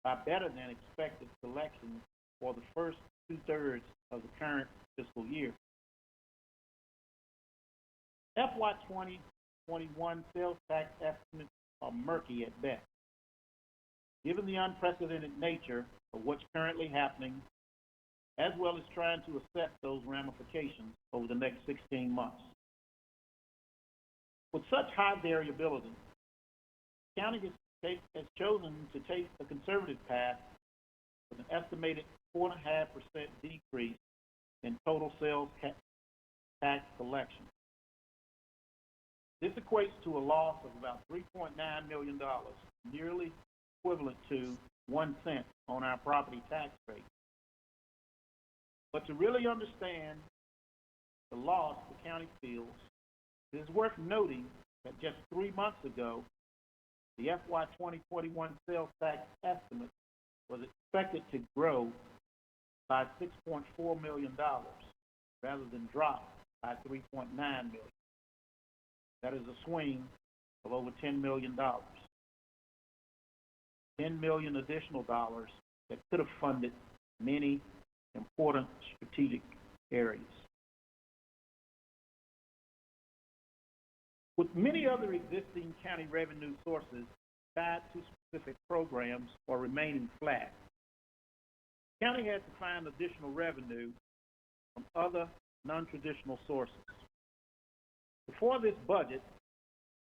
by better than expected collections for the first 2/3 of the current fiscal year. FY 2021 sales tax estimates are murky at best. Given the unprecedented nature of what's currently happening, as well as trying to assess those ramifications over the next 16 months. With such high variability, the county has chosen to take a conservative path with an estimated 4.5% decrease in total sales tax collection. This equates to a loss of about $3.9 million, nearly equivalent to 1 cent on our property tax rate. But to really understand the loss the county feels, it is worth noting that just 3 months ago, the FY 2021 sales tax estimate was expected to grow by $6.4 million rather than drop by $3.9 million. That is a swing of over $10 million. $10 million additional dollars that could have funded many important strategic areas. With many other existing county revenue sources tied to specific programs or remaining flat, the county had to find additional revenue from other non-traditional sources. Before this budget,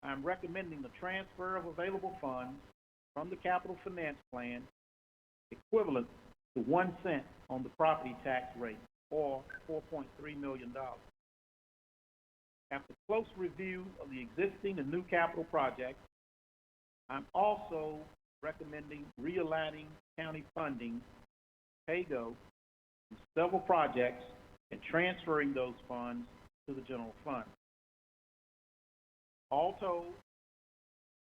I'm recommending the transfer of available funds from the capital finance plan equivalent to 1 cent on the property tax rate, or $4.3 million. After close review of the existing and new capital projects, I'm also recommending realigning county funding, pay-go, from several projects and transferring those funds to the general fund. All told,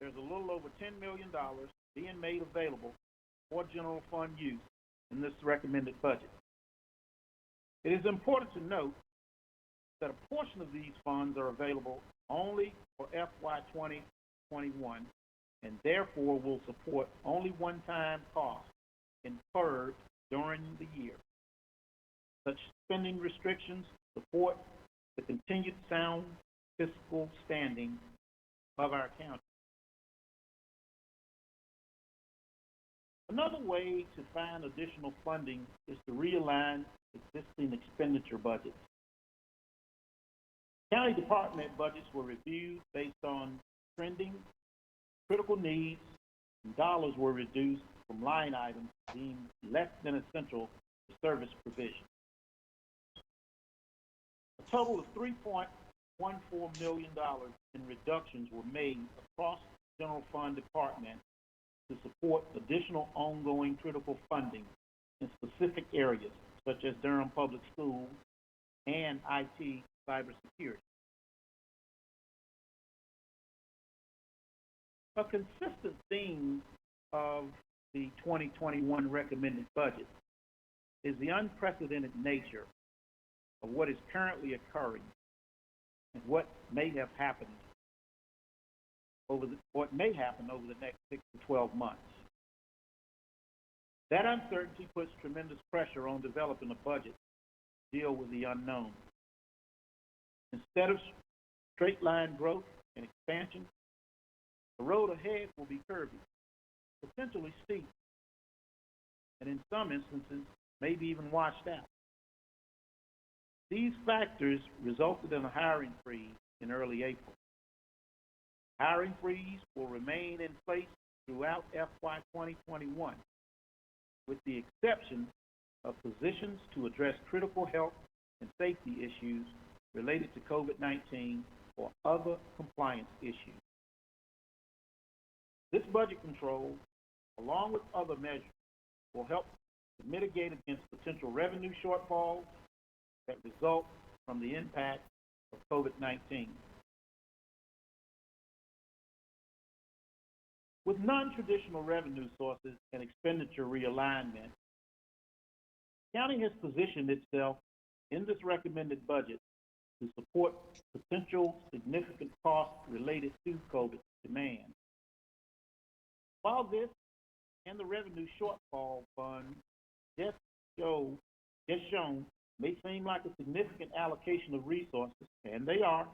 there's a little over $10 million being made available for general fund use in this recommended budget. It is important to note that a portion of these funds are available only for FY 2021 and therefore will support only one-time costs incurred during the year. Such spending restrictions support the continued sound fiscal standing of our county. Another way to find additional funding is to realign existing expenditure budgets. County department budgets were reviewed based on trending, critical needs, and dollars were reduced from line items deemed less than essential to service provision. A total of $3.14 million in reductions were made across the general fund department to support additional ongoing critical funding in specific areas such as Durham Public Schools and IT cybersecurity. A consistent theme of the 2021 recommended budget is the unprecedented nature of what is currently occurring and what may happen over the next 6 to 12 months. That uncertainty puts tremendous pressure on developing a budget to deal with the unknown. Instead of straight line growth and expansion, the road ahead will be curvy, potentially steep, and in some instances, maybe even washed out. These factors resulted in a hiring freeze in early April. Hiring freeze will remain in place throughout FY 2021, with the exception of positions to address critical health and safety issues related to COVID-19 or other compliance issues. This budget control, along with other measures, will help to mitigate against potential revenue shortfalls that result from the impact of COVID-19. With non-traditional revenue sources and expenditure realignment, the county has positioned itself in this recommended budget to support potential significant costs related to COVID demand. While this and the revenue shortfall fund just shown may seem like a significant allocation of resources, and they are,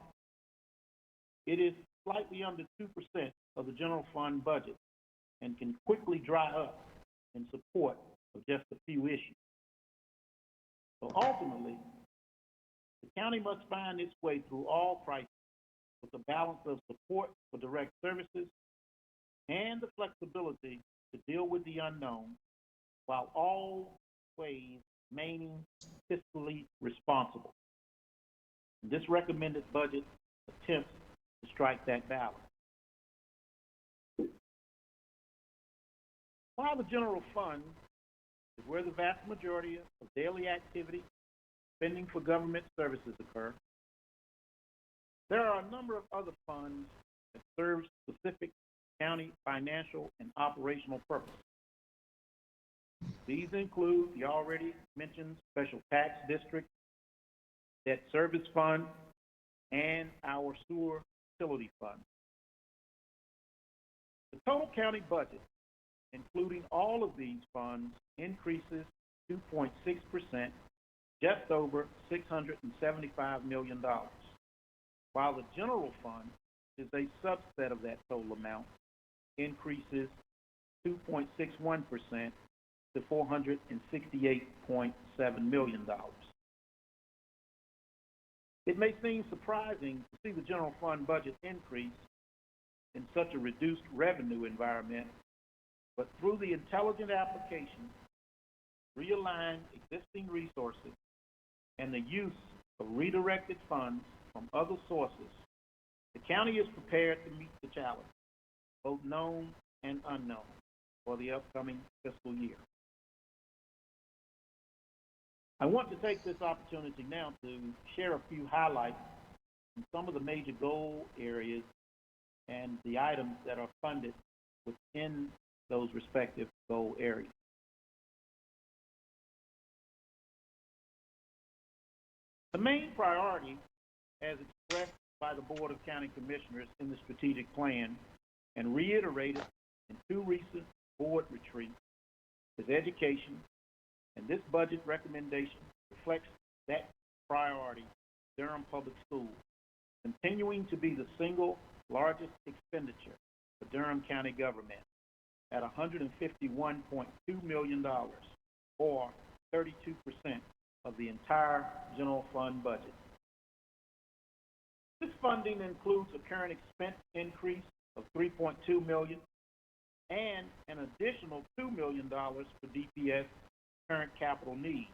it is slightly under 2% of the general fund budget and can quickly dry up in support of just a few issues. So ultimately, the county must find its way through all crises with a balance of support for direct services and the flexibility to deal with the unknown while always remaining fiscally responsible. This recommended budget attempts to strike that balance. While the general fund is where the vast majority of daily activity, spending for government services occur, there are a number of other funds that serve specific county financial and operational purposes. These include the already mentioned Special Tax District, Debt Service Fund, and our Sewer Utility Fund. The total county budget, including all of these funds, increases 2.6%, just over $675 million, while the general fund is a subset of that total amount, increases 2.61% to $468.7 million. It may seem surprising to see the general fund budget increase in such a reduced revenue environment, but through the intelligent application, realign existing resources, and the use of redirected funds from other sources, the county is prepared to meet the challenge, both known and unknown, for the upcoming fiscal year. I want to take this opportunity now to share a few highlights from some of the major goal areas and the items that are funded within those respective goal areas. The main priority, as expressed by the Board of County Commissioners in the strategic plan and reiterated in two recent board retreats, is education, and this budget recommendation reflects that priority for Durham Public Schools, continuing to be the single largest expenditure for Durham County government at $151.2 million, or 32% of the entire general fund budget. This funding includes a current expense increase of $3.2 million and an additional $2 million for DPS current capital needs.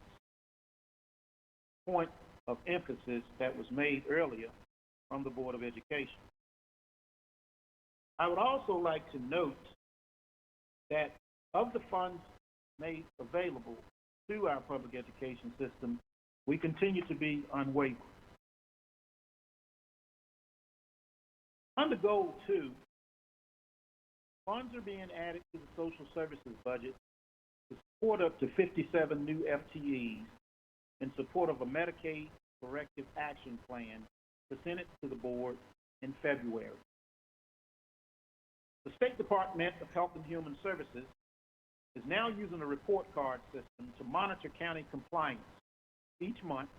Point of emphasis that was made earlier from the Board of Education. I would also like to note that of the funds made available to our public education system, we continue to be unwavering. Under Goal 2, funds are being added to the social services budget to support up to 57 new FTEs in support of a Medicaid corrective action plan presented to the board in February. The State Department of Health and Human Services is now using a report card system to monitor county compliance each month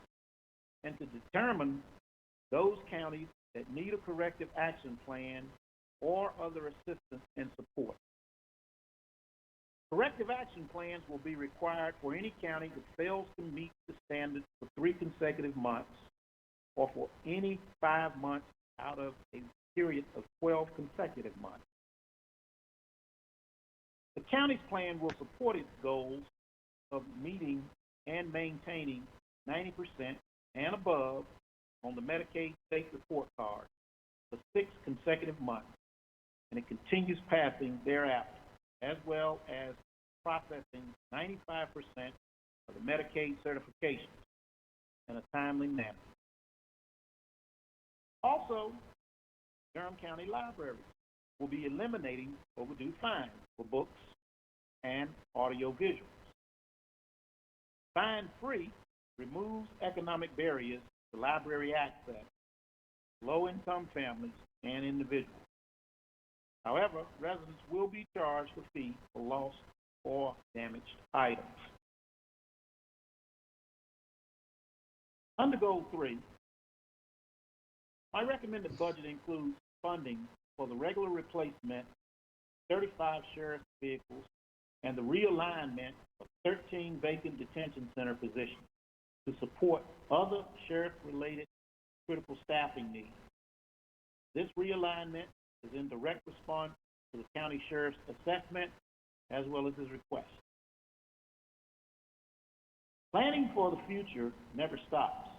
and to determine those counties that need a corrective action plan or other assistance and support. Corrective action plans will be required for any county that fails to meet the standards for 3 consecutive months or for any 5 months out of a period of 12 consecutive months. The county's plan will support its goals of meeting and maintaining 90% and above on the Medicaid state report card for 6 consecutive months, and it continues passing thereafter, as well as processing 95% of the Medicaid certifications in a timely manner. Also, Durham County Libraries will be eliminating overdue fines for books and audiovisuals. Fine-free removes economic barriers to library access, low-income families, and individuals. However, residents will be charged a fee for lost or damaged items. Under Goal 3, my recommended budget includes funding for the regular replacement of 35 sheriff's vehicles and the realignment of 13 vacant detention center positions to support other sheriff-related critical staffing needs. This realignment is in direct response to the county sheriff's assessment as well as his request. Planning for the future never stops.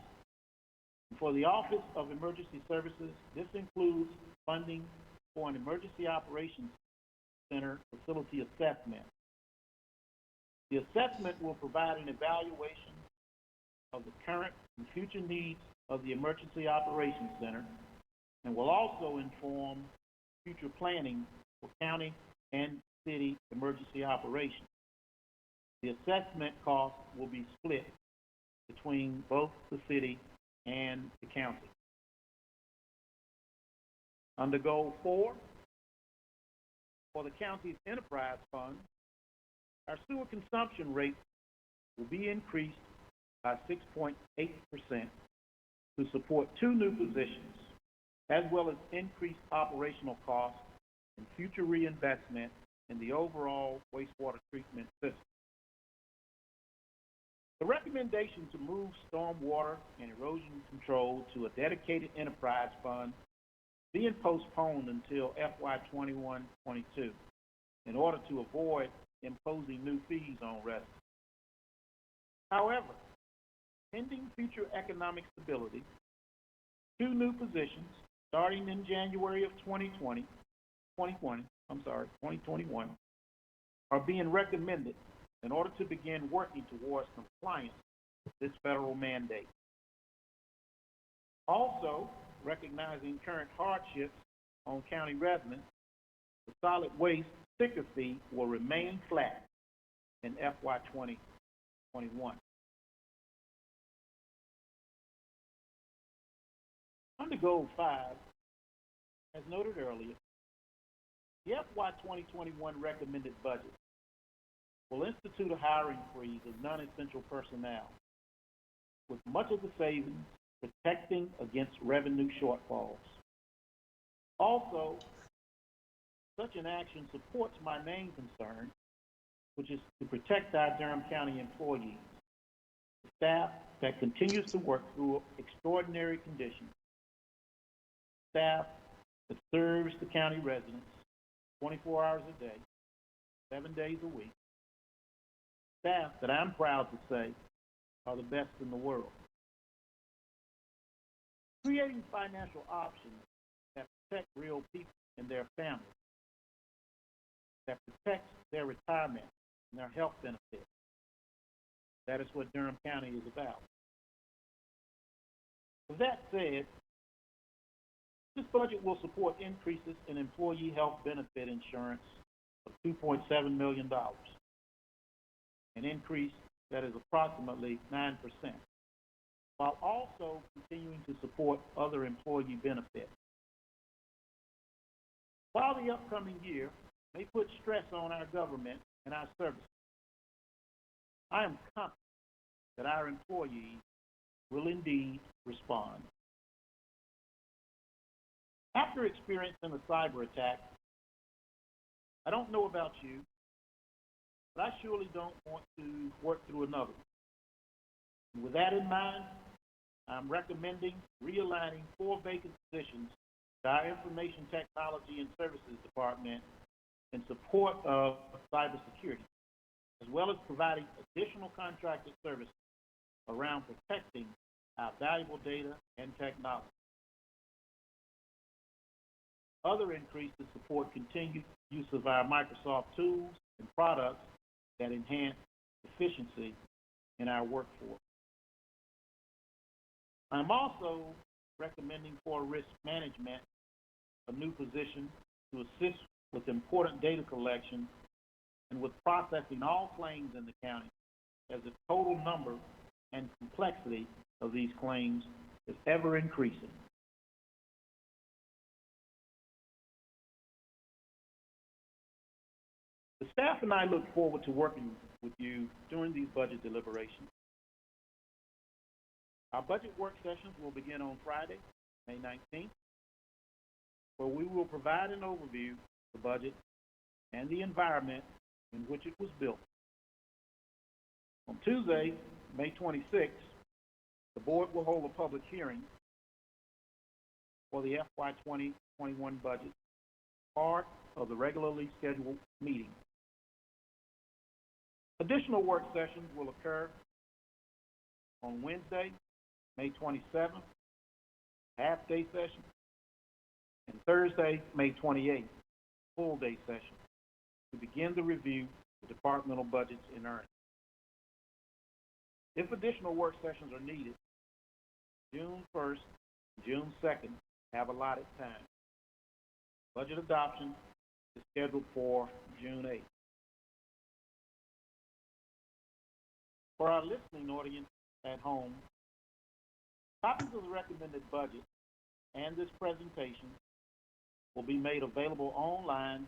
For the Office of Emergency Services, this includes funding for an Emergency Operations Center facility assessment. The assessment will provide an evaluation of the current and future needs of the Emergency Operations Center and will also inform future planning for county and city emergency operations. The assessment cost will be split between both the city and the county. Under Goal 4, for the county's enterprise fund, our sewer consumption rate will be increased by 6.8% to support 2 new positions, as well as increased operational costs and future reinvestment in the overall wastewater treatment system. The recommendation to move stormwater and erosion control to a dedicated enterprise fund being postponed until FY 21-22 in order to avoid imposing new fees on residents. However, pending future economic stability, 2 new positions starting in January of 2021 are being recommended in order to begin working towards compliance with this federal mandate. Also, recognizing current hardships on county residents, the solid waste sticker fee will remain flat in FY 2021. Under Goal 5, as noted earlier, the FY 2021 recommended budget will institute a hiring freeze of non-essential personnel, with much of the savings protecting against revenue shortfalls. Also, such an action supports my main concern, which is to protect our Durham County employees, the staff that continues to work through extraordinary conditions, staff that serves the county residents 24 hours a day, 7 days a week, staff that I'm proud to say are the best in the world. Creating financial options that protect real people and their families, that protects their retirement and their health benefits. That is what Durham County is about. With that said, this budget will support increases in employee health benefit insurance of $2.7 million, an increase that is approximately 9%, while also continuing to support other employee benefits. While the upcoming year may put stress on our government and our services, I am confident that our employees will indeed respond. After experiencing a cyber attack, I don't know about you, but I surely don't want to work through another. And with that in mind, I'm recommending realigning 4 vacant positions to our Information Technology and Services Department in support of cybersecurity, as well as providing additional contracted services around protecting our valuable data and technology. Other increases support continued use of our Microsoft tools and products that enhance efficiency in our workforce. I'm also recommending for risk management a new position to assist with important data collection and with processing all claims in the county, as the total number and complexity of these claims is ever increasing. The staff and I look forward to working with you during these budget deliberations. Our budget work sessions will begin on Friday, May 19th, where we will provide an overview of the budget and the environment in which it was built. On Tuesday, May 26th, the board will hold a public hearing for the FY 2021 budget, part of the regularly scheduled meeting. Additional work sessions will occur on Wednesday, May 27th, half-day session, and Thursday, May 28th, full-day session, to begin the review of departmental budgets in earnest. If additional work sessions are needed, June 1st and June 2nd have allotted time. Budget adoption is scheduled for June 8th. For our listening audience at home, copies of the recommended budget and this presentation will be made available online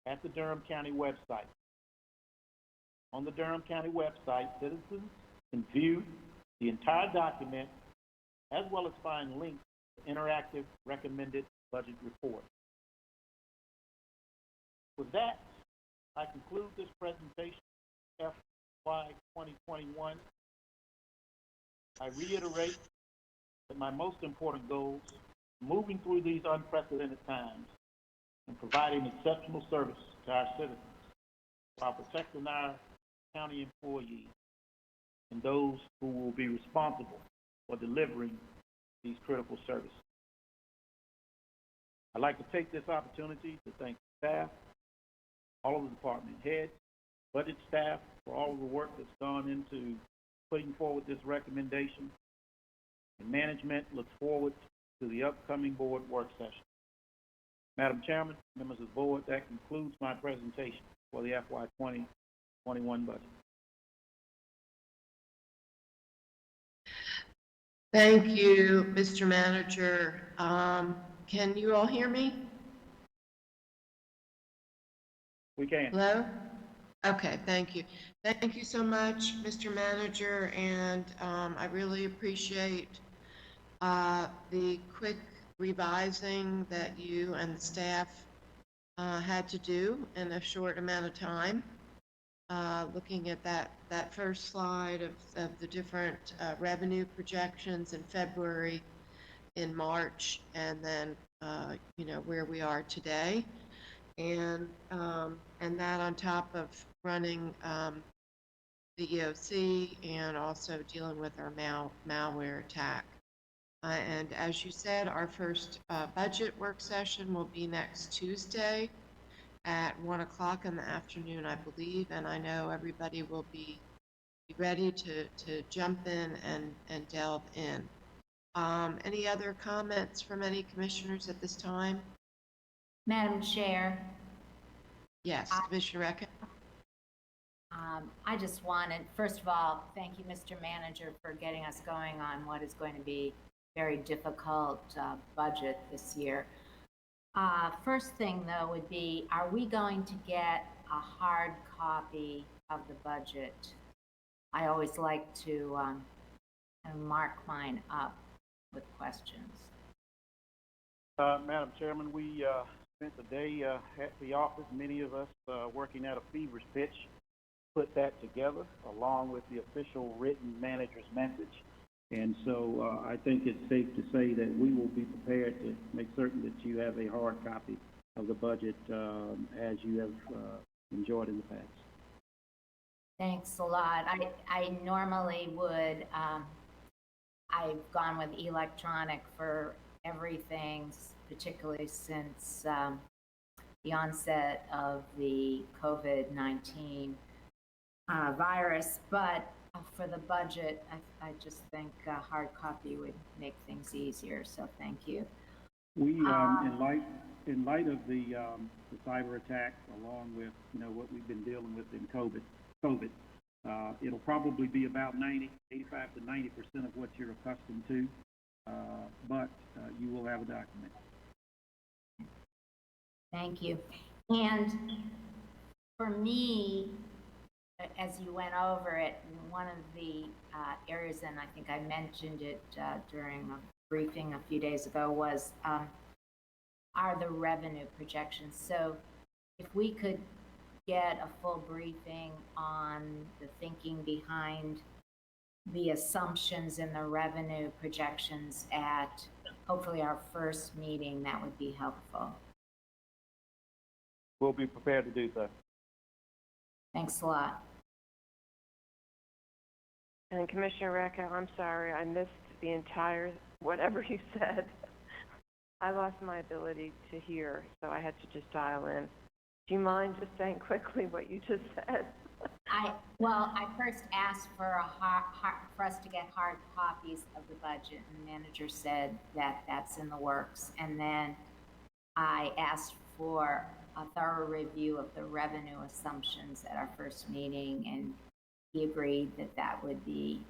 at the Durham County website. On the Durham County website, citizens can view the entire document as well as find links to interactive recommended budget report. With that, I conclude this presentation of FY 2021. I reiterate that my most important goals, moving through these unprecedented times and providing exceptional service to our citizens while protecting our county employees and those who will be responsible for delivering these critical services. I'd like to take this opportunity to thank the staff, all of the department heads, budget staff, for all of the work that's gone into putting forward this recommendation. And management looks forward to the upcoming board work session. Madam Chairman, members of the board, that concludes my presentation for the FY 2021 budget. Thank you, Mr. Manager. Can you all hear me? We can. Hello? Okay, thank you. Thank you so much, Mr. Manager, and I really appreciate the quick revising that you and the staff had to do in a short amount of time. Looking at that first slide of the different revenue projections in February, in March, and then where we are today, and that on top of running the EOC and also dealing with our malware attack. And as you said, our first budget work session will be next Tuesday at 1 o'clock in the afternoon, I believe, and I know everybody will be ready to jump in and delve in. Any other comments from any commissioners at this time? Madam Chair. Yes, Commissioner Reckitt. I just wanted, first of all, thank you, Mr. Manager, for getting us going on what is going to be very difficult budget this year. First thing, though, would be, are we going to get a hard copy of the budget? I always like to mark mine up with questions. Madam Chairman, we spent the day at the office, many of us working at a feverish pitch, put that together along with the official written manager's message. And so I think it's safe to say that we will be prepared to make certain that you have a hard copy of the budget as you have enjoyed in the past. Thanks a lot. I normally would I've gone with electronic for everything, particularly since the onset of the COVID-19 virus. But for the budget, I just think hard copy would make things easier. So thank you. We, in light of the cyber attack, along with, what we've been dealing with in COVID, it'll probably be about 85 to 90% of what you're accustomed to, but you will have a document. Thank you. And for me, as you went over it, one of the areas, and I think I mentioned it during a briefing a few days ago, was are the revenue projections. So if we could get a full briefing on the thinking behind the assumptions in the revenue projections at hopefully our first meeting, that would be helpful. We'll be prepared to do so. Thanks a lot. And Commissioner Recca, I'm sorry, I missed the entire, whatever you said. I lost my ability to hear, so I had to just dial in. Do you mind just saying quickly what you just said? I first asked for for us to get hard copies of the budget, and the manager said that that's in the works. And then I asked for a thorough review of the revenue assumptions at our first meeting, and he agreed that that would be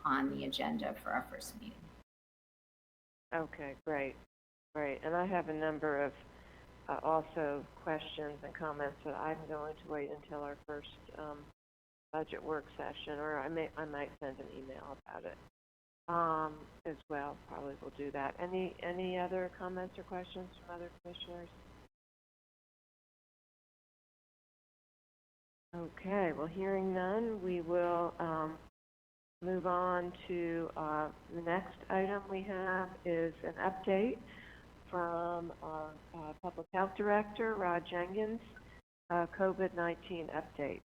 on the agenda for our first meeting. Okay, great. And I have a number of also questions and comments that I'm going to wait until our first budget work session, or I might send an email about it as well. Probably will do that. Any other comments or questions from other commissioners? Okay, well, hearing none, we will move on to the next item we have is an update from our Public Health Director, Rod Jenkins, COVID-19 update.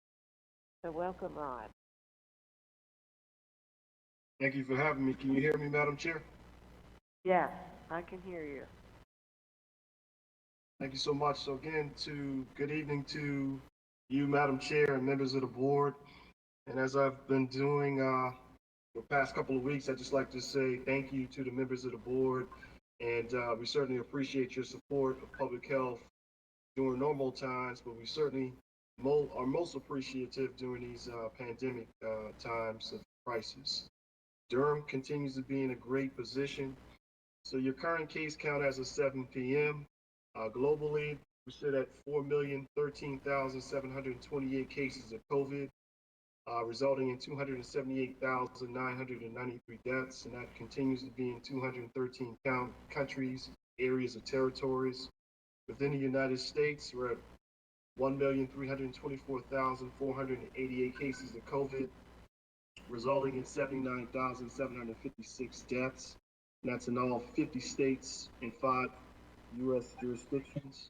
So welcome, Rod. Thank you for having me. Can you hear me, Madam Chair? Yes, I can hear you. Thank you so much. So again, good evening to you, Madam Chair, and members of the board. And as I've been doing the past couple of weeks, I'd just like to say thank you to the members of the board. And we certainly appreciate your support of public health during normal times, but we certainly are most appreciative during these pandemic times of crisis. Durham continues to be in a great position. So your current case count as of 7 p.m. Globally, we sit at 4,013,728 cases of COVID, resulting in 278,993 deaths, and that continues to be in 213 countries, areas, or territories. Within the United States, we're at 1,324,488 cases of COVID, resulting in 79,756 deaths, and that's in all 50 states and 5 U.S. jurisdictions.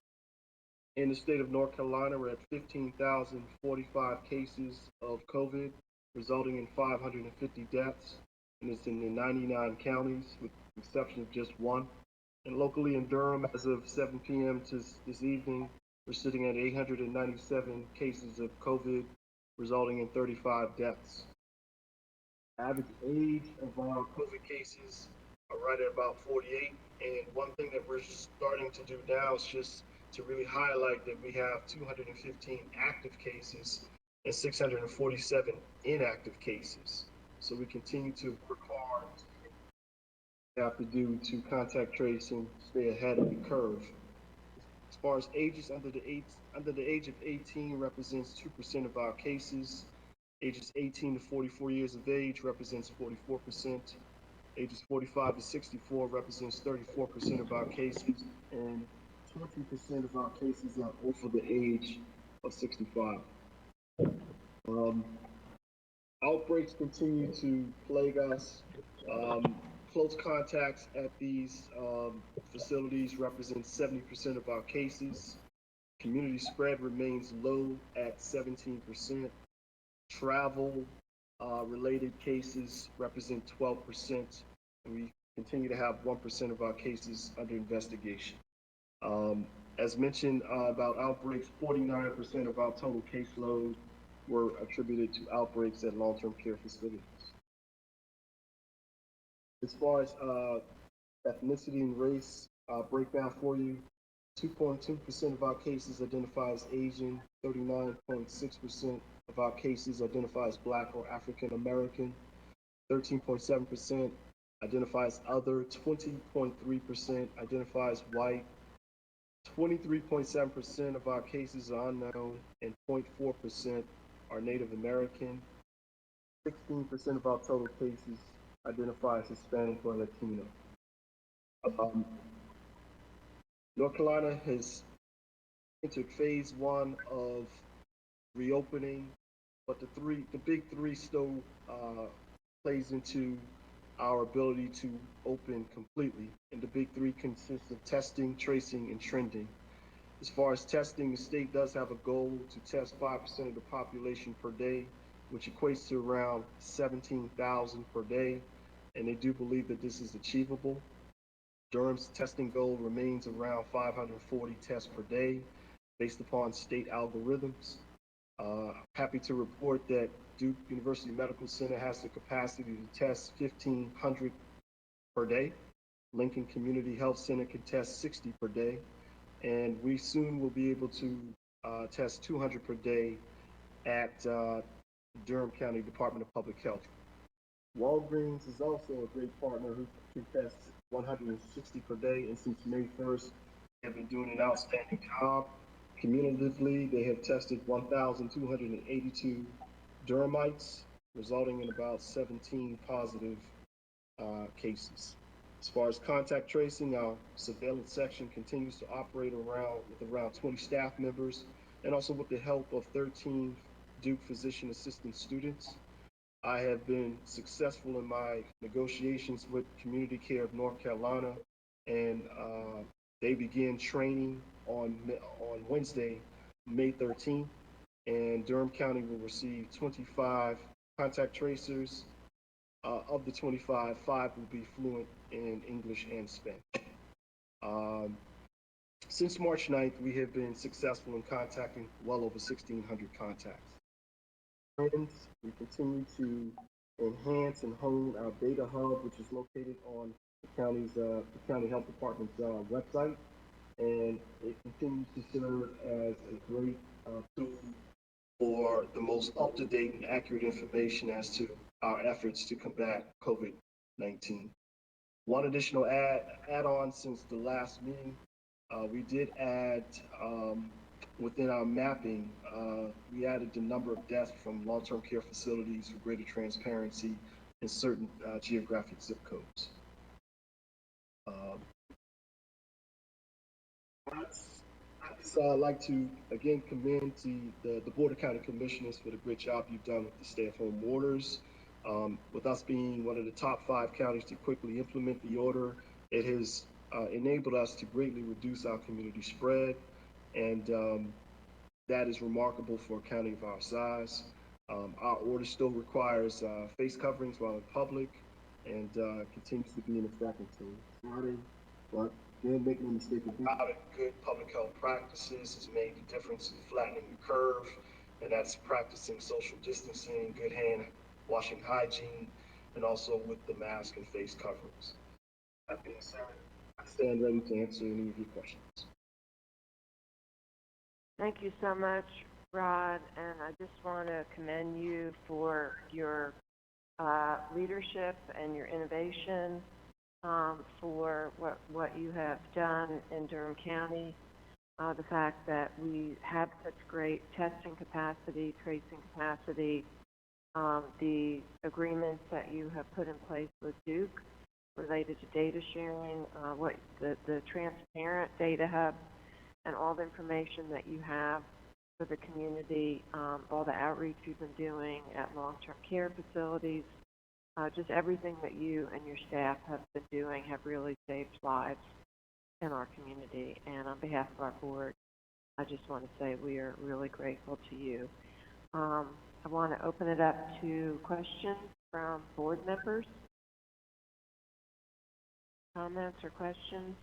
In the state of North Carolina, we're at 15,045 cases of COVID, resulting in 550 deaths, and it's in the 99 counties, with the exception of just one. And locally in Durham, as of 7 p.m. this evening, we're sitting at 897 cases of COVID, resulting in 35 deaths. Average age of our COVID cases are right at about 48, and one thing that we're starting to do now is just to really highlight that we have 215 active cases and 647 inactive cases. So we continue to work hard to have to do to contact trace and stay ahead of the curve. As far as ages, under the age of 18 represents 2% of our cases. Ages 18 to 44 years of age represents 44%. Ages 45 to 64 represents 34% of our cases, and 20% of our cases are over the age of 65. Outbreaks continue to plague us. Close contacts at these facilities represent 70% of our cases. Community spread remains low at 17%. Travel related cases represent 12%, and we continue to have 1% of our cases under investigation. As mentioned about outbreaks, 49% of our total caseload were attributed to outbreaks at long-term care facilities. As far as ethnicity and race breakdown for you, 2.2% of our cases identify as Asian, 39.6% of our cases identify as Black or African American, 13.7% identify as other, 20.3% identify as white, 23.7% of our cases are unknown, and 0.4% are Native American. 16% of our total cases identify as Hispanic or Latino. North Carolina has entered phase 1 of reopening, but the big three still plays into our ability to open completely. And the big three consists of testing, tracing, and trending. As far as testing, the state does have a goal to test 5% of the population per day, which equates to around 17,000 per day, and they do believe that this is achievable. Durham's testing goal remains around 540 tests per day based upon state algorithms. Happy to report that Duke University Medical Center has the capacity to test 1,500 per day. Lincoln Community Health Center can test 60 per day. And we soon will be able to test 200 per day at Durham County Department of Public Health. Walgreens is also a great partner who can test 160 per day, and since May 1st, they have been doing an outstanding job. Cumulatively, they have tested 1,282 Durhamites, resulting in about 17 positive cases. As far as contact tracing, our surveillance section continues to operate with around 20 staff members, and also with the help of 13 Duke physician assistant students. I have been successful in my negotiations with Community Care of North Carolina, and they begin training on Wednesday, May 13th, and Durham County will receive 25 contact tracers. Of the 25, 5 will be fluent in English and Spanish. Since March 9th, we have been successful in contacting well over 1,600 contacts. Friends, we continue to enhance and hone our data hub, which is located on the county health department's website, and it continues to serve as a great tool for the most up-to-date and accurate information as to our efforts to combat COVID-19. One additional add-on since the last meeting, we did add within our mapping, we added the number of deaths from long-term care facilities for greater transparency in certain geographic zip codes. I'd like to again commend the Board of County Commissioners for the great job you've done with the stay-at-home orders. With us being one of the top 5 counties to quickly implement the order, it has enabled us to greatly reduce our community spread, and that is remarkable for a county of our size. Our order still requires face coverings while in public, and continues to be in effect until Friday. But again, make no mistake about it, good public health practices has made the difference in flattening the curve, and that's practicing social distancing, good hand washing hygiene, and also with the mask and face coverings. That being said, I stand ready to answer any of your questions. Thank you so much, Rod, and I just want to commend you for your leadership and your innovation, for what you have done in Durham County, the fact that we have such great testing capacity, tracing capacity, the agreements that you have put in place with Duke related to data sharing, the transparent data hub, and all the information that you have for the community, all the outreach you've been doing at long-term care facilities, just everything that you and your staff have been doing have really saved lives in our community. And on behalf of our board, I just want to say we are really grateful to you. I want to open it up to questions from board members. Comments or questions?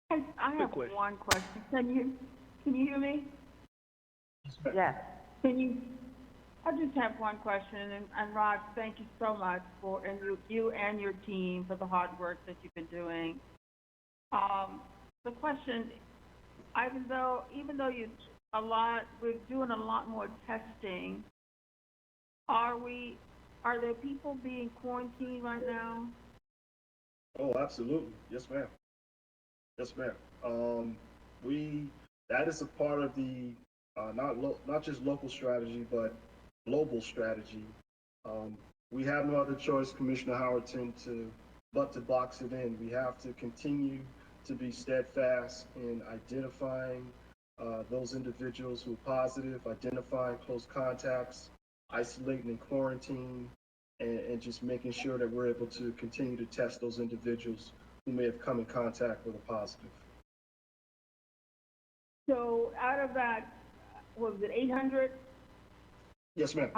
I have question. one question. Can you hear me? Yes. I just have one question, and Rod, thank you so much and you and your team for the hard work that you've been doing. The question, even though we're doing a lot more testing, are there people being quarantined right now? Oh, absolutely. Yes, ma'am. Yes, ma'am. That is a part of the not just local strategy, but global strategy. We have no other choice, Commissioner Howerton, but to box it in. We have to continue to be steadfast in identifying those individuals who are positive, identifying close contacts, isolating and quarantine, and just making sure that we're able to continue to test those individuals who may have come in contact with a positive. So out of that, was it 800? Yes, ma'am.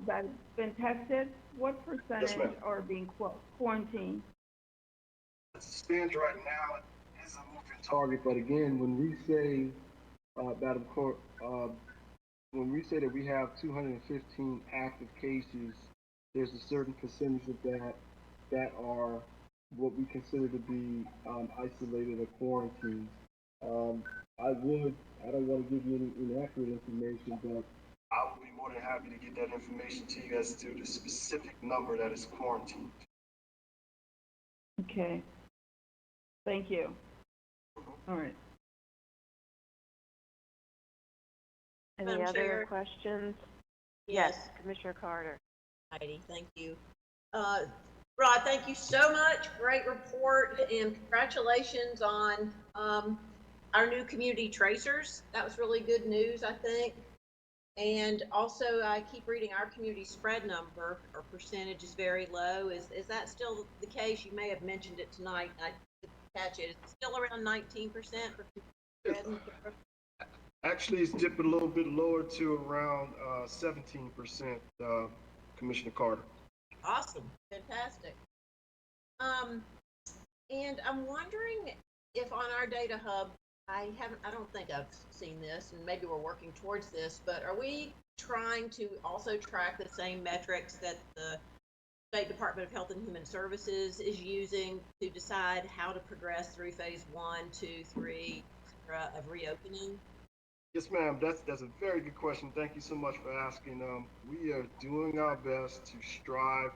That's been tested? What percentage ma'am. are being quarantined? As it stands right now, it is a moving target, but again, when we say, Madam Court, when we say that we have 215 active cases, there's a certain percentage of that are what we consider to be isolated or quarantined. I don't want to give you any inaccurate information, but I would be more than happy to get that information to you as to the specific number that is quarantined. Okay. Thank you. All right. Any Madam other Chair? questions? Yes. Commissioner Carter. Heidi, thank you. Rod, thank you so much. Great report, and congratulations on our new community tracers. That was really good news, I think. And also, I keep reading our community spread number or percentage is very low. Is that still the case? You may have mentioned it tonight. I didn't catch it. Is it still around 19% for spread? Actually, it's dipped a little bit lower to around 17%, Commissioner Carter. Awesome, fantastic. And I'm wondering if on our data hub, I don't think I've seen this, and maybe we're working towards this, but are we trying to also track the same metrics that the State Department of Health and Human Services is using to decide how to progress through phase 1, 2, 3, of reopening? Yes, ma'am. That's a very good question. Thank you so much for asking. We are doing our best to strive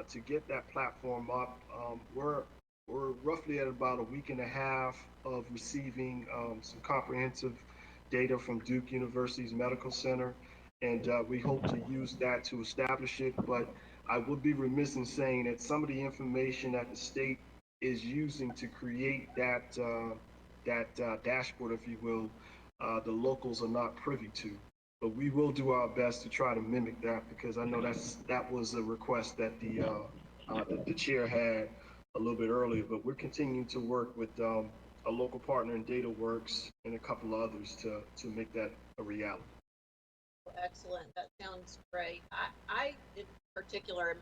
to get that platform up. We're roughly at about a week and a half of receiving some comprehensive data from Duke University's Medical Center, and we hope to use that to establish it. But I would be remiss in saying that some of the information that the state is using to create that dashboard, if you will, the locals are not privy to. But we will do our best to try to mimic that, because I know that was a request that the chair had a little bit earlier. But we're continuing to work with a local partner in DataWorks and a couple of others to make that a reality. Excellent. That sounds great. I in particular, am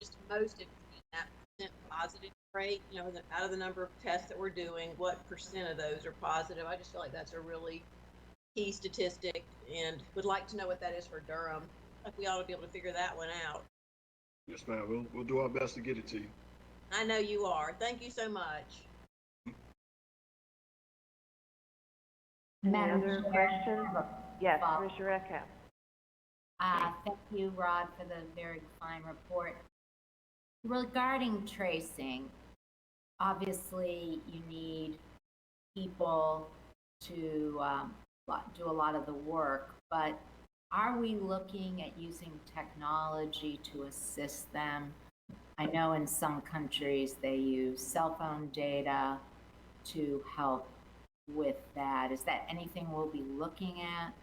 just most interested in that percent positive rate. You know, out of the number of tests that we're doing, what percent of those are positive? I just feel like that's a really key statistic, and would like to know what that is for Durham. Like, we ought to be able to figure that one out. Yes, ma'am. We'll do our best to get it to you. I know you are. Thank you so much. Any Madam other Chair, questions? Yes, Commissioner Eckhouse. Thank you, Rod, for the very fine report. Regarding tracing, obviously you need people to do a lot of the work, but are we looking at using technology to assist them? I know in some countries they use cell phone data to help with that. Is that anything we'll be looking at?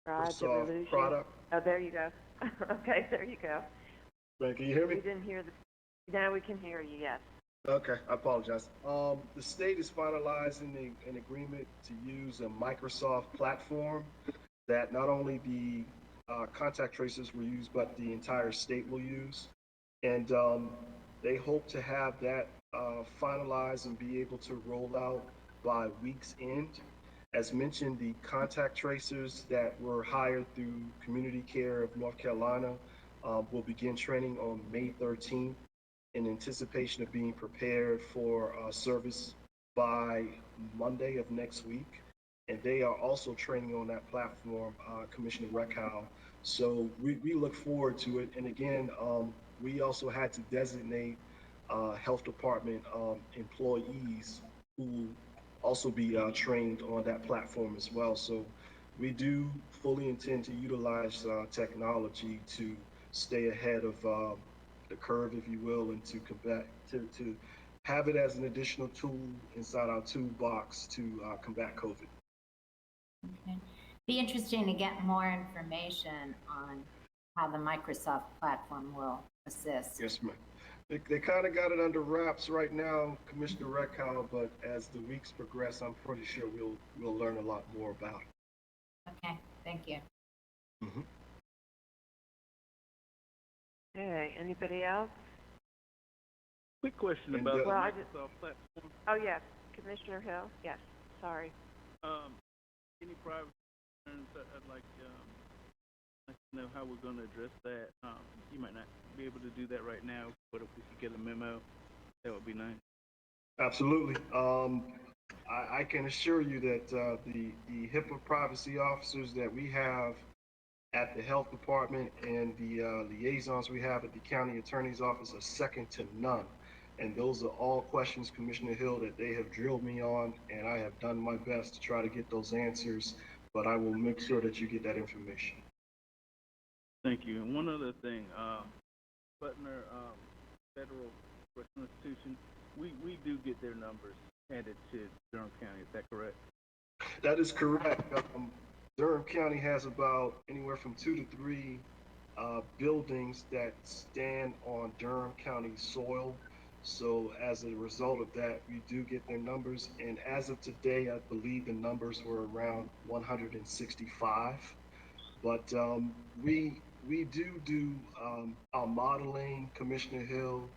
Rod, did we lose you? Product. Oh, there you go. Okay, there you go. Man, can you hear We me? didn't hear now we can hear you, yes. Okay, I apologize. The state is finalizing an agreement to use a Microsoft platform that not only the contact tracers will use, but the entire state will use. And they hope to have that finalized and be able to roll out by week's end. As mentioned, the contact tracers that were hired through Community Care of North Carolina will begin training on May 13th in anticipation of being prepared for service by Monday of next week. And they are also training on that platform, Commissioner Reckow. So we look forward to it. And again, we also had to designate health department employees who will also be trained on that platform as well. So we do fully intend to utilize technology to stay ahead of the curve, if you will, and to combat, to have it as an additional tool inside our toolbox to combat COVID. Okay. Be interesting to get more information on how the Microsoft platform will assist. Yes, ma'am. They kind of got it under wraps right now, Commissioner Reckow, but as the weeks progress, I'm pretty sure we'll learn a lot more about it. Okay, thank you. Mm-hmm. Okay, anybody else? Quick question And, about the Well, Microsoft platform. Oh, yes, Commissioner Hill, yes, sorry. Any private concerns? I'd like to know how we're going to address that. You might not be able to do that right now, but if we could get a memo, that would be nice. Absolutely. I can assure you that the HIPAA privacy officers that we have at the health department and the liaisons we have at the county attorney's office are second to none. And those are all questions, Commissioner Hill, that they have drilled me on, and I have done my best to try to get those answers, but I will make sure that you get that information. Thank you. And one other thing, Butner Federal Correctional Institution, we do get their numbers added to Durham County. Is that correct? That is correct. Durham County has about anywhere from 2 to 3 buildings that stand on Durham County soil. So as a result of that, we do get their numbers. And as of today, I believe the numbers were around 165. But we do our modeling, Commissioner Hill,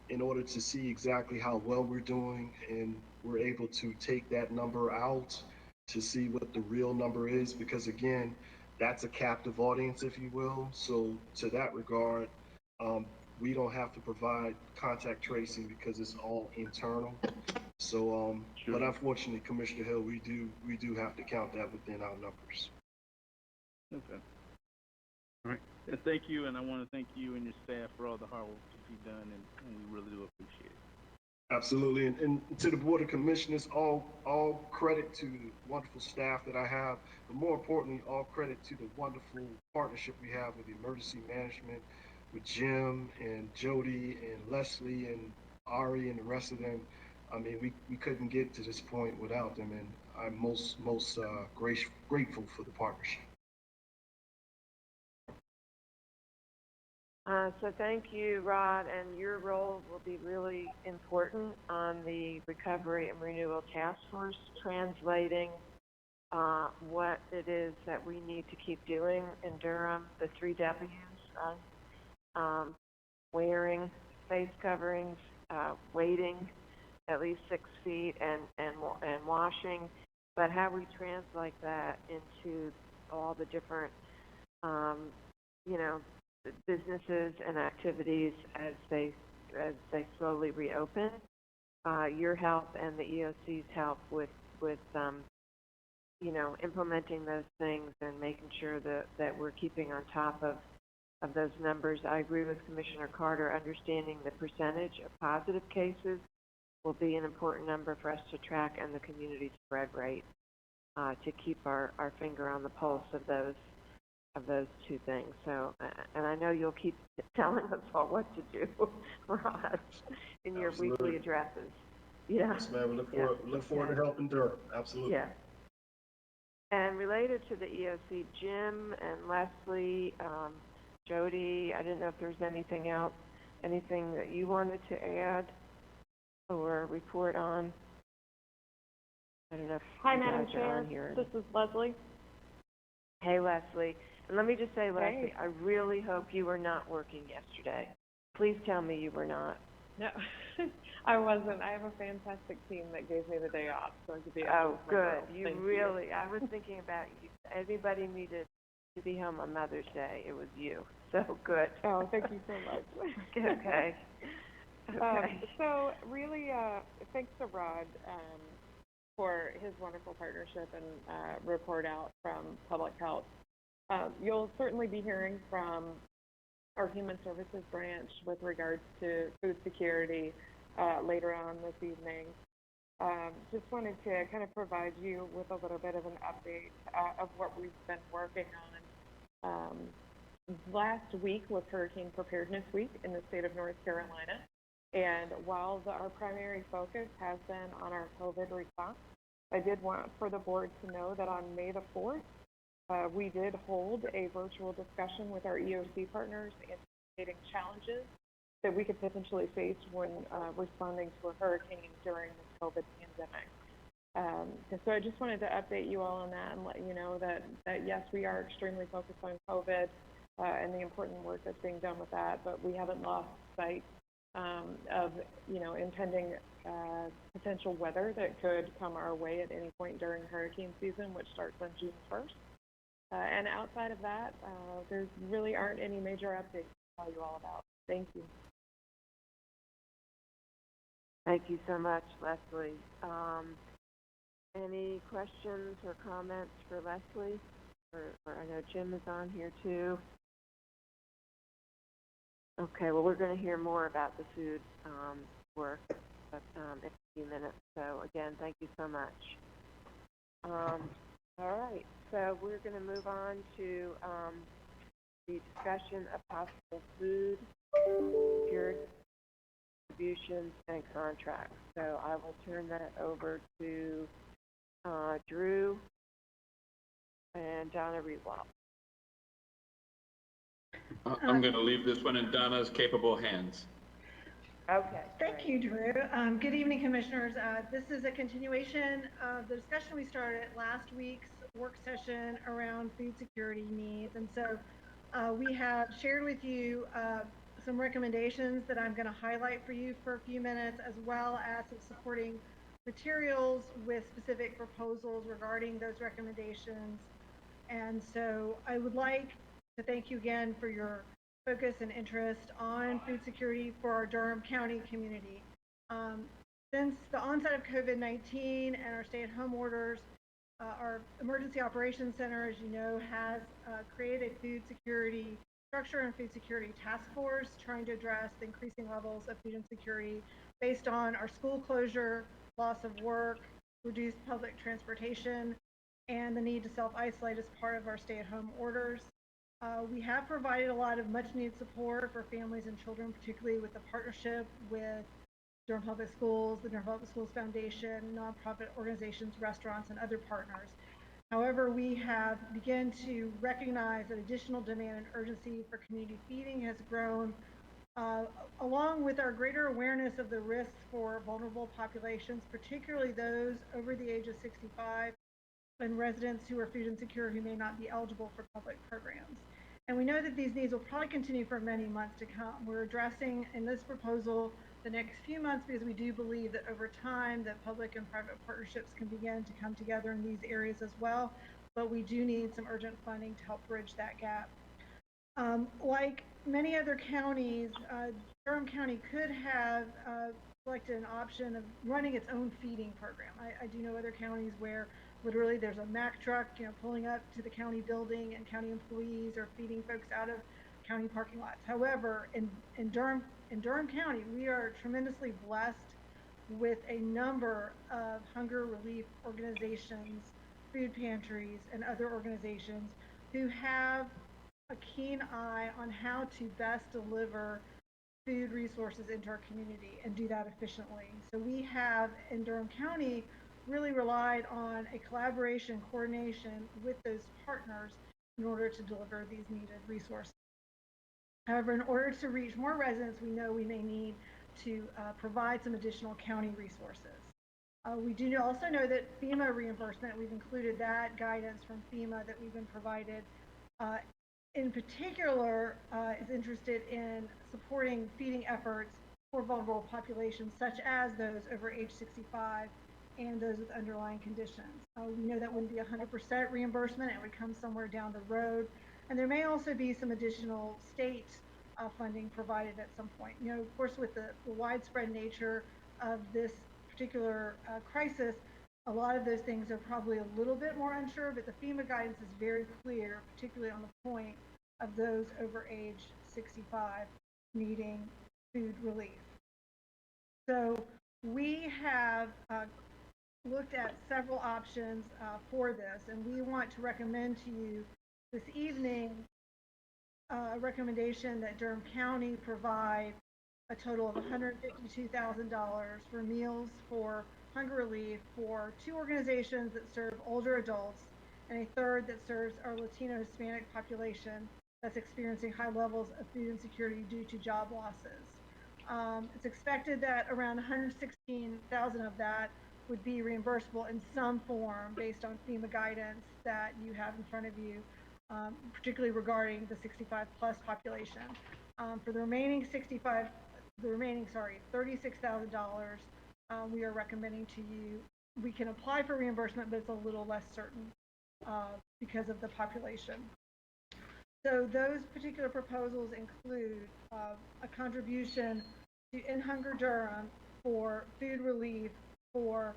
in order to see exactly how well we're doing, and we're able to take that number out to see what the real number is, because again, that's a captive audience, if you will. So to that regard, we don't have to provide contact tracing because it's all internal. So, Sure. But unfortunately, Commissioner Hill, we do have to count that within our numbers. Okay. All right. And thank you, and I want to thank you and your staff for all the hard work that you've done, and we really do appreciate it. Absolutely, and to the Board of Commissioners, all credit to the wonderful staff that I have, but more importantly, all credit to the wonderful partnership we have with emergency management, with Jim and Jody and Leslie and Ari and the rest of them. I mean, we couldn't get to this point without them, and I'm most grateful for the partnership. So thank you, Rod, and your role will be really important on the Recovery and Renewal Task Force, translating what it is that we need to keep doing in Durham, the 3 W's, wearing face coverings, waiting at least 6 feet, and washing, but how we translate that into all the different, businesses and activities as they slowly reopen. Your help and the EOC's help with implementing those things and making sure that we're keeping on top of those numbers. I agree with Commissioner Carter. Understanding the percentage of positive cases will be an important number for us to track, and the community spread rate to keep our finger on the pulse of those 2 things. So, and I know you'll keep telling us all what to do, Rod, in your Absolutely. weekly addresses. Yeah. Yes, ma'am. Look forward to helping Durham. Absolutely. Yeah. And related to the EOC, Jim and Leslie, Jody, I didn't know if there's anything else, anything that you wanted to add or report on. I don't know if Hi, you Madam guys are Chair. on here. This is Leslie. Hey, Leslie. And let me just say, Leslie, Hey. I really hope you were not working yesterday. Please tell me you were not. No, I wasn't. I have a fantastic team that gave me the day off, so I could be Oh, with my good. girls. You Thank really, I was thinking about you. Anybody needed to be home on Mother's Day, it was you. So good. Oh, thank you so much. Okay. Okay. So really, thanks to Rod for his wonderful partnership and report out from Public Health. You'll certainly be hearing from our Human Services branch with regards to food security later on this evening. Just wanted to kind of provide you with a little bit of an update of what we've been working on. Last week was Hurricane Preparedness Week in the state of North Carolina, and while our primary focus has been on our COVID response, I did want for the board to know that on May the 4th, we did hold a virtual discussion with our EOC partners anticipating challenges that we could potentially face when responding to a hurricane during this COVID pandemic. So I just wanted to update you all on that and let you know that yes, we are extremely focused on COVID and the important work that's being done with that, but we haven't lost sight of, impending potential weather that could come our way at any point during hurricane season, which starts on June 1st. And outside of that, there really aren't any major updates to tell you all about. Thank you. Thank you so much, Leslie. Any questions or comments for Leslie? Or I know Jim is on here too. Okay, well, we're going to hear more about the food work in a few minutes. So again, thank you so much. All right, so we're going to move on to the discussion of possible food security, distributions, and contracts. So I will turn that over to Drew and Donna Rewalt. I'm going to leave this one in Donna's capable hands. Okay. Thank you, Drew. Good evening, Commissioners. This is a continuation of the discussion we started at last week's work session around food security needs. And so we have shared with you some recommendations that I'm going to highlight for you for a few minutes, as well as some supporting materials with specific proposals regarding those recommendations. And so I would like to thank you again for your focus and interest on food security for our Durham County community. Since the onset of COVID-19 and our stay-at-home orders, our Emergency Operations Center, as you know, has created a food security structure and food security task force trying to address the increasing levels of food insecurity based on our school closure, loss of work, reduced public transportation, and the need to self-isolate as part of our stay-at-home orders. We have provided a lot of much-needed support for families and children, particularly with the partnership with Durham Public Schools, the Durham Public Schools Foundation, nonprofit organizations, restaurants, and other partners. However, we have begun to recognize that additional demand and urgency for community feeding has grown, along with our greater awareness of the risks for vulnerable populations, particularly those over the age of 65 and residents who are food insecure who may not be eligible for public programs. And we know that these needs will probably continue for many months to come. We're addressing in this proposal the next few months because we do believe that over time that public and private partnerships can begin to come together in these areas as well, but we do need some urgent funding to help bridge that gap. Like many other counties, Durham County could have selected an option of running its own feeding program. I do know other counties where literally there's a Mack truck, pulling up to the county building, and county employees are feeding folks out of county parking lots. However, in Durham County, we are tremendously blessed with a number of hunger relief organizations, food pantries, and other organizations who have a keen eye on how to best deliver food resources into our community and do that efficiently. So we have in Durham County really relied on a collaboration, coordination with those partners in order to deliver these needed resources. However, in order to reach more residents, we know we may need to provide some additional county resources. We do also know that FEMA reimbursement, we've included that guidance from FEMA that we've been provided, in particular is interested in supporting feeding efforts for vulnerable populations such as those over age 65 and those with underlying conditions. We know that wouldn't be 100% reimbursement, it would come somewhere down the road. And there may also be some additional state funding provided at some point. You know, of course, with the widespread nature of this particular crisis, a lot of those things are probably a little bit more unsure, but the FEMA guidance is very clear, particularly on the point of those over age 65 needing food relief. So we have looked at several options for this, and we want to recommend to you this evening a recommendation that Durham County provide a total of $152,000 for meals for hunger relief for 2 organizations that serve older adults and a third that serves our Latino Hispanic population that's experiencing high levels of food insecurity due to job losses. It's expected that around $116,000 of that would be reimbursable in some form based on FEMA guidance that you have in front of you, particularly regarding the 65 plus population. For the remaining $36,000, we are recommending to you, we can apply for reimbursement, but it's a little less certain because of the population. So those particular proposals include a contribution to End Hunger Durham for food relief for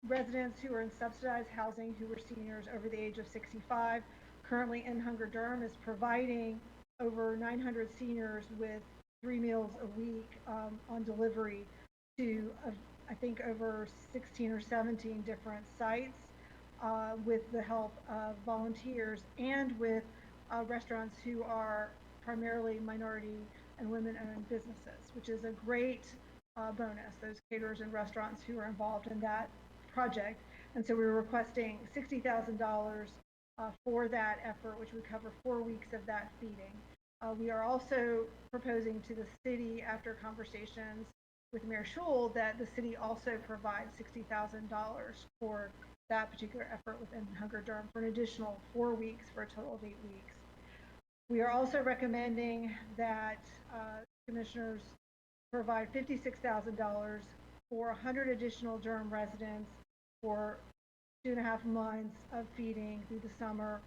residents who are in subsidized housing who are seniors over the age of 65. Currently, End Hunger Durham is providing over 900 seniors with 3 meals a week on delivery to, I think, over 16 or 17 different sites with the help of volunteers and with restaurants who are primarily minority and women-owned businesses, which is a great bonus, those caterers and restaurants who are involved in that project. And so we're requesting $60,000 for that effort, which would cover 4 weeks of that feeding. We are also proposing to the city, after conversations with Mayor Schul, that the city also provide $60,000 for that particular effort within Hunger Durham for an additional 4 weeks for a total of 8 weeks. We are also recommending that commissioners provide $56,000 for 100 additional Durham residents for 2.5 months of feeding through the summer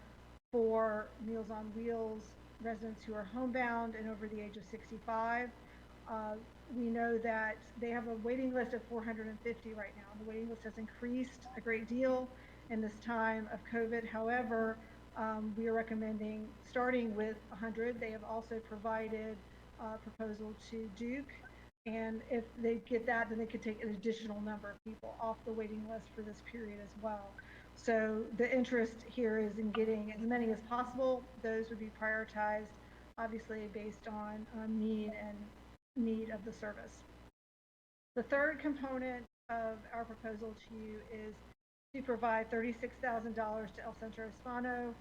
for Meals on Wheels residents who are homebound and over the age of 65. We know that they have a waiting list of 450 right now. The waiting list has increased a great deal in this time of COVID. However, we are recommending starting with 100. They have also provided a proposal to Duke, and if they get that, then they could take an additional number of people off the waiting list for this period as well. So the interest here is in getting as many as possible. Those would be prioritized, obviously, based on need and need of the service. The third component of our proposal to you is to provide $36,000 to El Centro Hispano,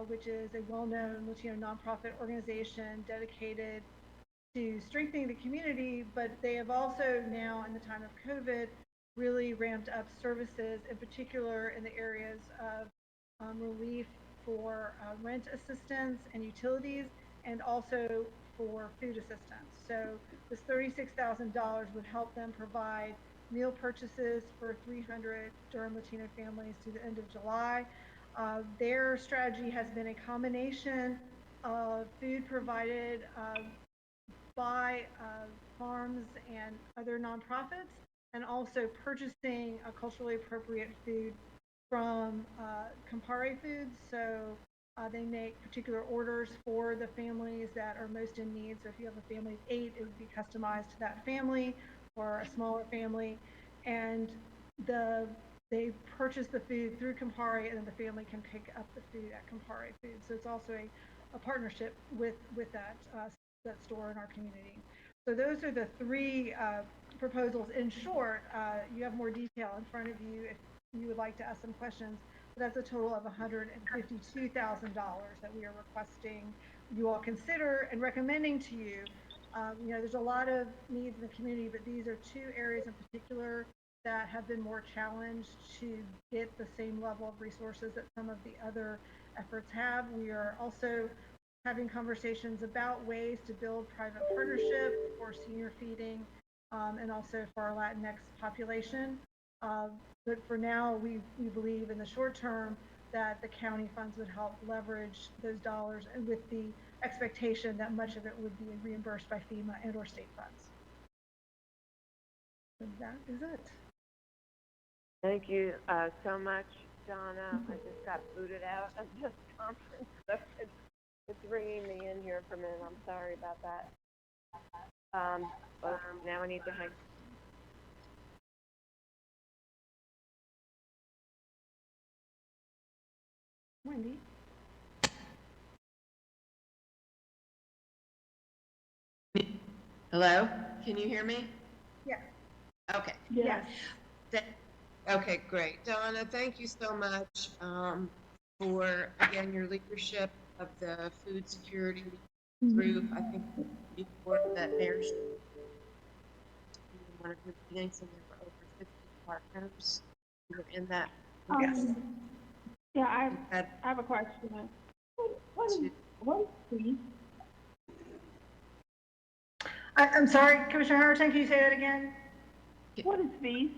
which is a well-known Latino nonprofit organization dedicated to strengthening the community, but they have also now, in the time of COVID, really ramped up services, in particular in the areas of relief for rent assistance and utilities, and also for food assistance. So this $36,000 would help them provide meal purchases for 300 Durham Latino families through the end of July. Their strategy has been a combination of food provided by farms and other nonprofits, and also purchasing a culturally appropriate food from Campari Foods. So they make particular orders for the families that are most in need. So if you have a family of 8, it would be customized to that family, or a smaller family. And they purchase the food through Campari, and then the family can pick up the food at Campari Foods. So it's also a partnership with that store in our community. So those are the 3 proposals. In short, you have more detail in front of you if you would like to ask some questions. But that's a total of $152,000 that we are requesting you all consider and recommending to you. There's a lot of needs in the community, but these are two areas in particular that have been more challenged to get the same level of resources that some of the other efforts have. We are also having conversations about ways to build private partnership for senior feeding and also for our Latinx population. But for now, we believe in the short term that the county funds would help leverage those dollars, and with the expectation that much of it would be reimbursed by FEMA and or state funds. So that is it. Thank you so much, Donna. I just got booted out of this conference. So it's ringing me in here for a minute. I'm sorry about that. But now I need to hang. Wendy? Hello, can you hear me? Yeah. Okay. Yes. Okay, great. Donna, thank you so much for, again, your leadership of the food security group. I think before that there's one of your meetings, and there were over 50 partners who were in that. Yeah, I have a question. What is fees? I'm sorry, Commissioner Harrison, can you say that again? What is fees?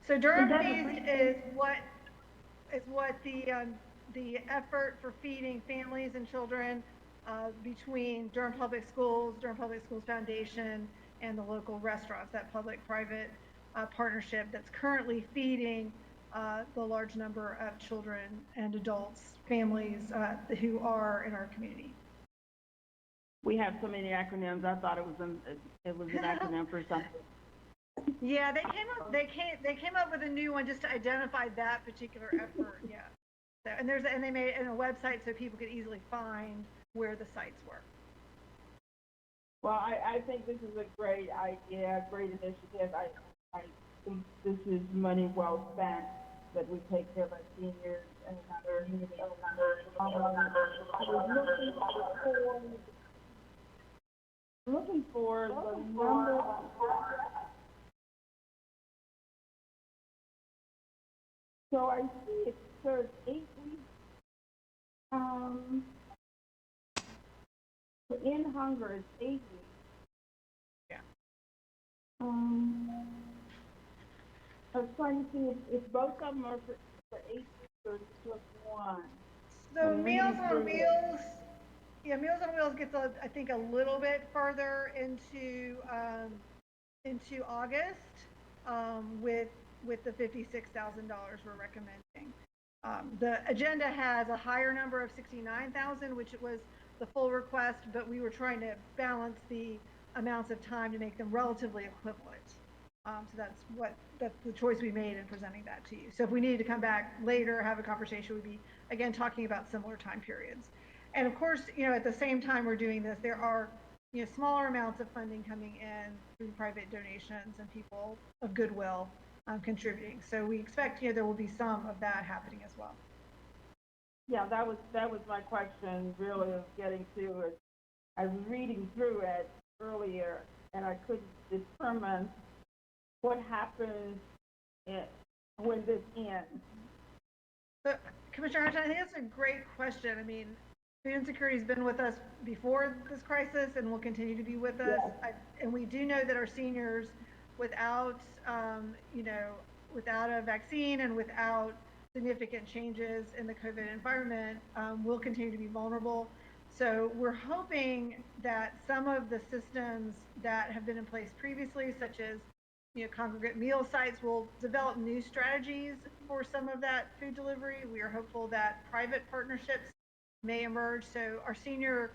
So Durham fees is what the effort for feeding families and children between Durham Public Schools Foundation, and the local restaurants, that public-private partnership that's currently feeding the large number of children and adults, families who are in our community. We have so many acronyms. I thought it was an acronym for something. Yeah, they came up with a new one just to identify that particular effort. Yeah. So, and they made it in a website so people could easily find where the sites were. Well, I think this is a great idea, great initiative. I think this is money well spent, that we take care of our seniors and other looking for the number. So I see it says 8 weeks. In hunger is 8 weeks. Yeah. I was trying to see if both of them are for 8 weeks or just one. So Meals on Wheels. Yeah, Meals on Wheels gets, I think, a little bit further into August with the $56,000 we're recommending. The agenda has a higher number of 69,000, which was the full request, but we were trying to balance the amounts of time to make them relatively equivalent. So that's the choice we made in presenting that to you. So if we needed to come back later, have a conversation, we'd be again talking about similar time periods. And of course, at the same time we're doing this, there are smaller amounts of funding coming in through private donations and people of goodwill contributing. So we expect there will be some of that happening as well. Yeah, that was my question. Really, of getting to it. I was reading through it earlier, and I couldn't determine what happens when this ends. So, Commissioner Arnott, I think that's a great question. I mean, food insecurity has been with us before this crisis and will continue to be with us. And we do know that our seniors, without without a vaccine and without significant changes in the COVID environment, will continue to be vulnerable. So we're hoping that some of the systems that have been in place previously, such as congregate meal sites, will develop new strategies for some of that food delivery. We are hopeful that private partnerships may emerge. So our senior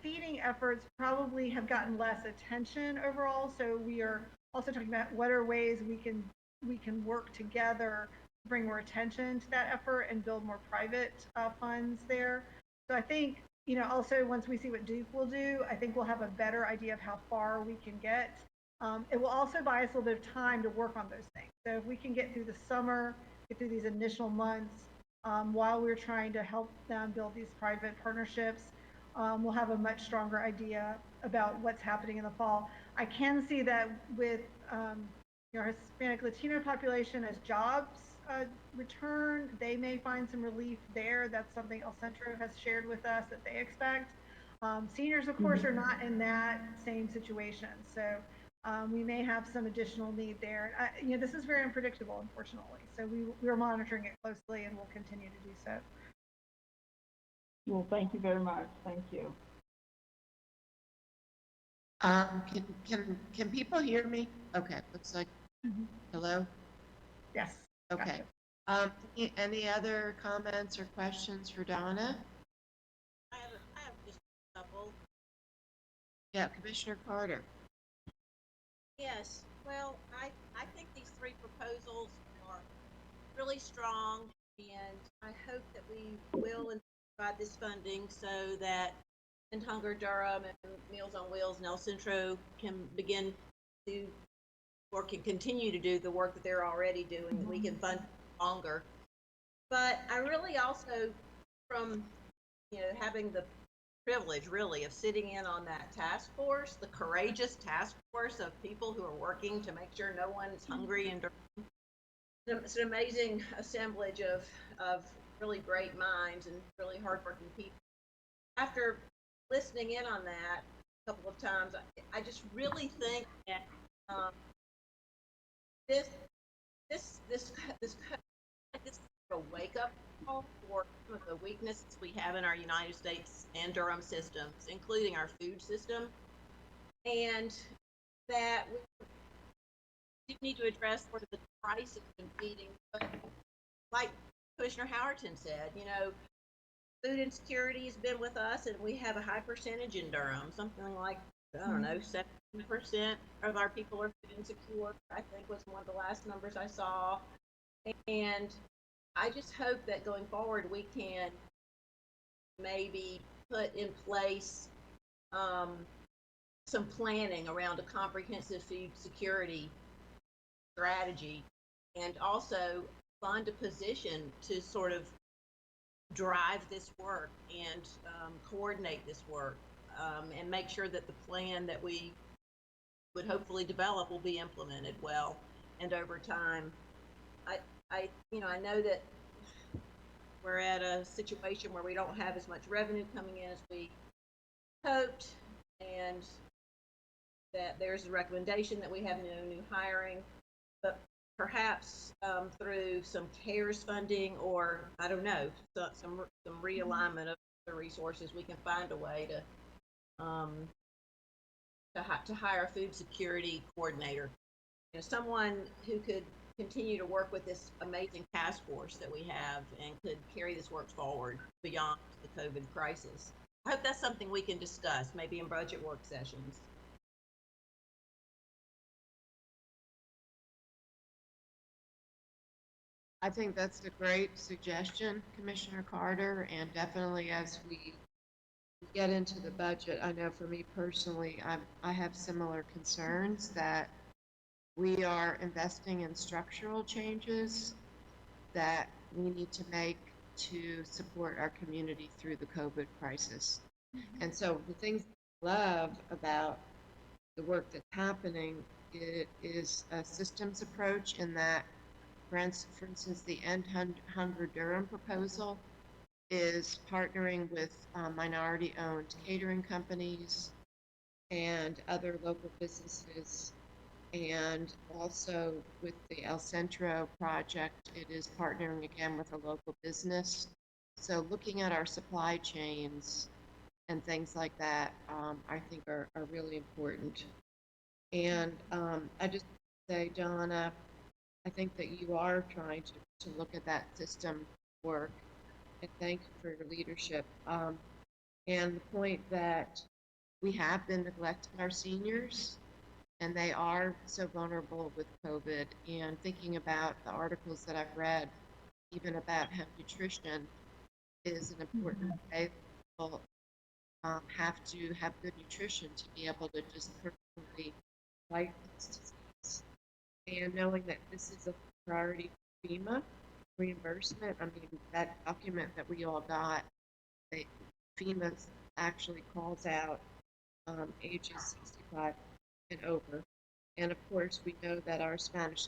feeding efforts probably have gotten less attention overall. So we are also talking about what are ways we can work together to bring more attention to that effort and build more private funds there. So I think also once we see what Duke will do, I think we'll have a better idea of how far we can get. It will also buy us a little bit of time to work on those things. So if we can get through the summer, get through these initial months, while we're trying to help them build these private partnerships. We'll have a much stronger idea about what's happening in the fall. I can see that with Hispanic Latino population, as jobs return, they may find some relief there. That's something El Centro has shared with us that they expect. Seniors, of course, are not in that same situation, so we may have some additional need there. This is very unpredictable, unfortunately. So we are monitoring it closely, and we'll continue to do so. Well, thank you very much. Thank you. Can people hear me? Okay, looks like, hello? Yes. Okay. Gotcha. Any other comments or questions for Donna? I have just a couple. Yeah, Commissioner Carter. Yes, well, I think these three proposals are really strong, and I hope that we will provide this funding so that End Hunger Durham and Meals on Wheels and El Centro can begin to, or can continue to do the work that they're already doing, that we can fund longer. But I really also, from having the privilege really of sitting in on that task force, the courageous task force of people who are working to make sure no one is hungry in Durham. It's an amazing assemblage of really great minds and really hardworking people. After listening in on that a couple of times, I just really think that this is a wake up call for some of the weaknesses we have in our United States and Durham systems, including our food system, and that we need to address sort of the crisis in feeding. But like Commissioner Howerton said, food insecurity has been with us, and we have a high percentage in Durham, something like, I don't know, 70% of our people are food insecure, I think was one of the last numbers I saw. And I just hope that going forward we can maybe put in place some planning around a comprehensive food security strategy, and also fund a position to sort of drive this work and coordinate this work, and make sure that the plan that we would hopefully develop will be implemented well and over time. I know that we're at a situation where we don't have as much revenue coming in as we hoped, and that there's a recommendation that we have no new hiring, but perhaps through some CARES funding, or I don't know, some realignment of the resources, we can find a way to hire a food security coordinator, someone who could continue to work with this amazing task force that we have and could carry this work forward beyond the COVID crisis. I hope that's something we can discuss, maybe in budget work sessions. I think that's a great suggestion, Commissioner Carter, and definitely as we get into the budget, I know for me personally, I have similar concerns that we are investing in structural changes that we need to make to support our community through the COVID crisis. And so the things I love about the work that's happening, it is a systems approach in that, for instance, the End Hunger Durham proposal is partnering with minority-owned catering companies and other local businesses, and also with the El Centro project, it is partnering again with a local business. So looking at our supply chains and things like that, I think are really important. And I just say, Donna, I think that you are trying to look at that system work, and thank you for your leadership. And the point that we have been neglecting our seniors, and they are so vulnerable with COVID, and thinking about the articles that I've read, even about home nutrition, is an important way. People have to have good nutrition to be able to just personally fight this disease. And knowing that this is a priority for FEMA reimbursement. I mean, that document that we all got, FEMA actually calls out ages 65 and over. And of course, we know that our Spanish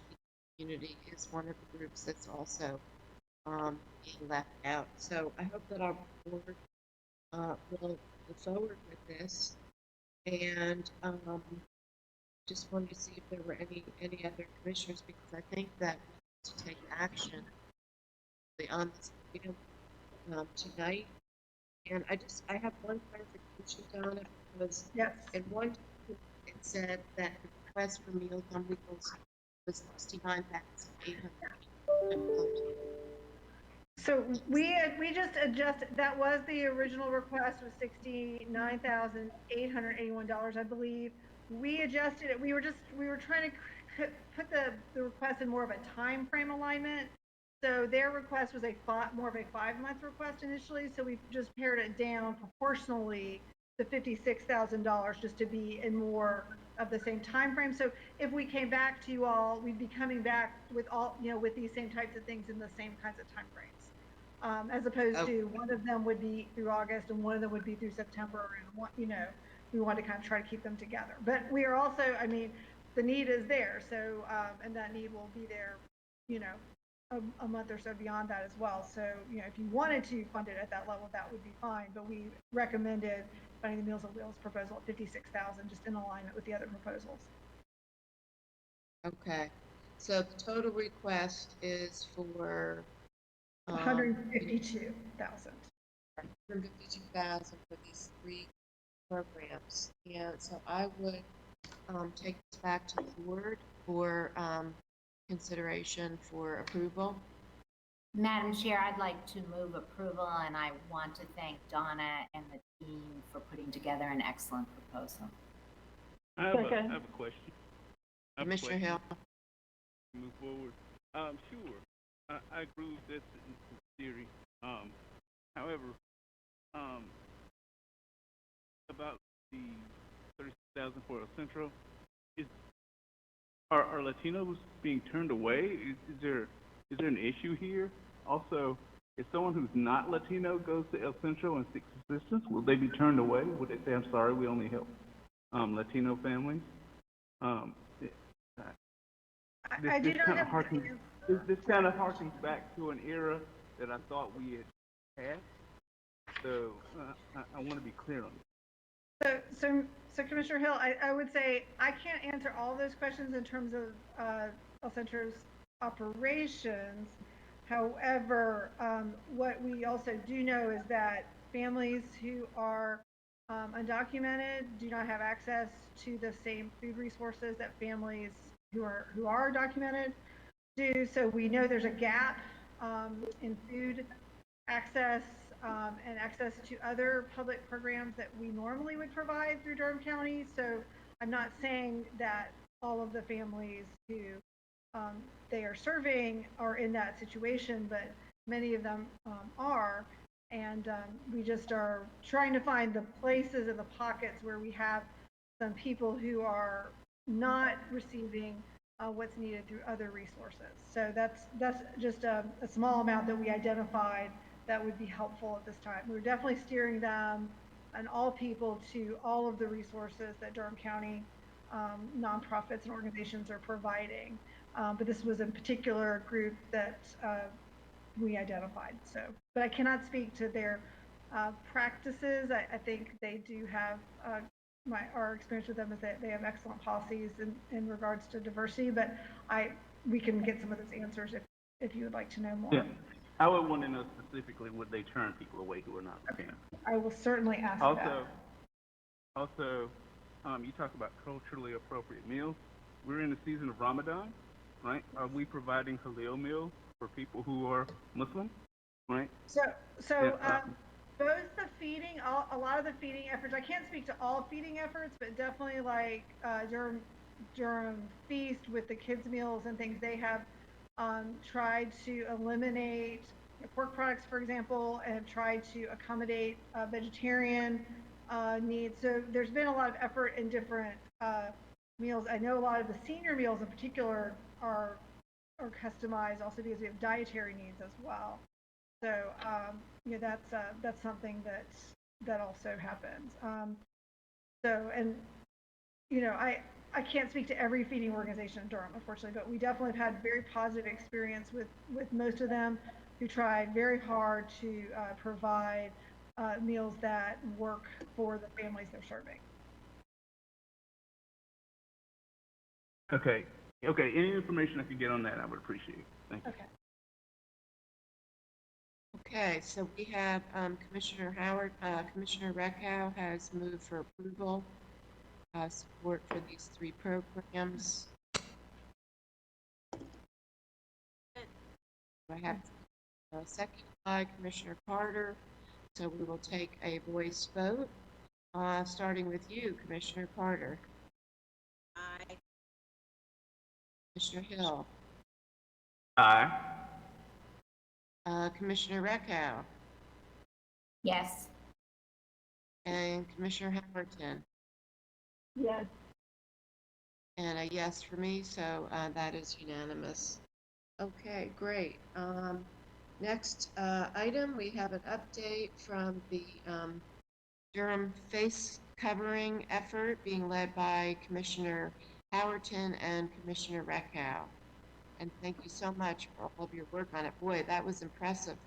community is one of the groups that's also being left out. So I hope that our board will move forward with this. And just wanted to see if there were any other commissioners, because I think that we need to take action on this item tonight. And I have one clarification, Donna, because in one it said that the request for Meals on Wheels was $69,800. So we just adjusted, that was the original request, was $69,881, I believe. We adjusted it, we were trying to put the request in more of a time frame alignment. So their request was more of a 5-month request initially, so we just pared it down proportionally to $56,000 just to be in more of the same time frame. So if we came back to you all, we'd be coming back with all, with these same types of things in the same kinds of time frames. As opposed to one of them would be through August and one of them would be through September, and one, we want to kind of try to keep them together. But we are also, I mean, the need is there, so and that need will be there, a month or so beyond that as well. So, if you wanted to fund it at that level, that would be fine. But we recommended funding the Meals on Wheels proposal at $56,000, just in alignment with the other proposals. Okay, so the total request is for $152,000. $152,000 for these 3 programs. And so I would take this back to the board for consideration for approval. Madam Chair, I'd like to move approval, and I want to thank Donna and the team for putting together an excellent proposal. I have a question. Commissioner Hill. Move forward. Sure. I agree with this in theory. However, about the 30,000 for El Centro, are Latinos being turned away? Is there an issue here? Also, if someone who's not Latino goes to El Centro and seeks assistance, will they be turned away? Would they say, "I'm sorry, we only help Latino families"? This kind of harkens back to an era that I thought we had had. So I want to be clear on this. So Commissioner Hill, I would say I can't answer all those questions in terms of El Centro's operations. However, what we also do know is that families who are undocumented do not have access to the same food resources that families who are documented do. So we know there's a gap in food access and access to other public programs that we normally would provide through Durham County. So I'm not saying that all of the families who they are serving are in that situation, but many of them are. And we just are trying to find the places and the pockets where we have some people who are not receiving what's needed through other resources. So that's just a small amount that we identified that would be helpful at this time. We're definitely steering them and all people to all of the resources that Durham County nonprofits and organizations are providing. But this was a particular group that we identified. So, but I cannot speak to their practices. I think they do have, our experience with them is that they have excellent policies in regards to diversity, but we can get some of those answers if you would like to know more. Yeah. I would want to know specifically, would they turn people away who are not Latino? I will certainly ask that. Also, you talk about culturally appropriate meals. We're in the season of Ramadan, right? Are we providing halal meals for people who are Muslim, right? Both the feeding, a lot of the feeding efforts, I can't speak to all feeding efforts, but definitely like Durham Feast with the kids' meals and things, they have tried to eliminate pork products, for example, and tried to accommodate vegetarian needs. So there's been a lot of effort in different meals. I know a lot of the senior meals in particular are or customized also because we have dietary needs as well. So, that's something that also happens. And I can't speak to every feeding organization in Durham, unfortunately, but we definitely have had very positive experience with most of them who try very hard to provide meals that work for the families they're serving. Okay. Any information I could get on that, I would appreciate. Thank you. Okay. Okay, so we have Commissioner Reckow has moved for approval, support for these 3 programs. I have second by Commissioner Carter, so we will take a voice vote, starting with you, Commissioner Carter. Aye. Commissioner Hill. Aye. Commissioner Reckow. Yes. And Commissioner Howerton. Yes. And a yes for me, so that is unanimous. Okay, great. Next item, we have an update from the Durham face covering effort being led by Commissioner Howerton and Commissioner Reckow. And thank you so much for all of your work on it. Boy, that was impressive.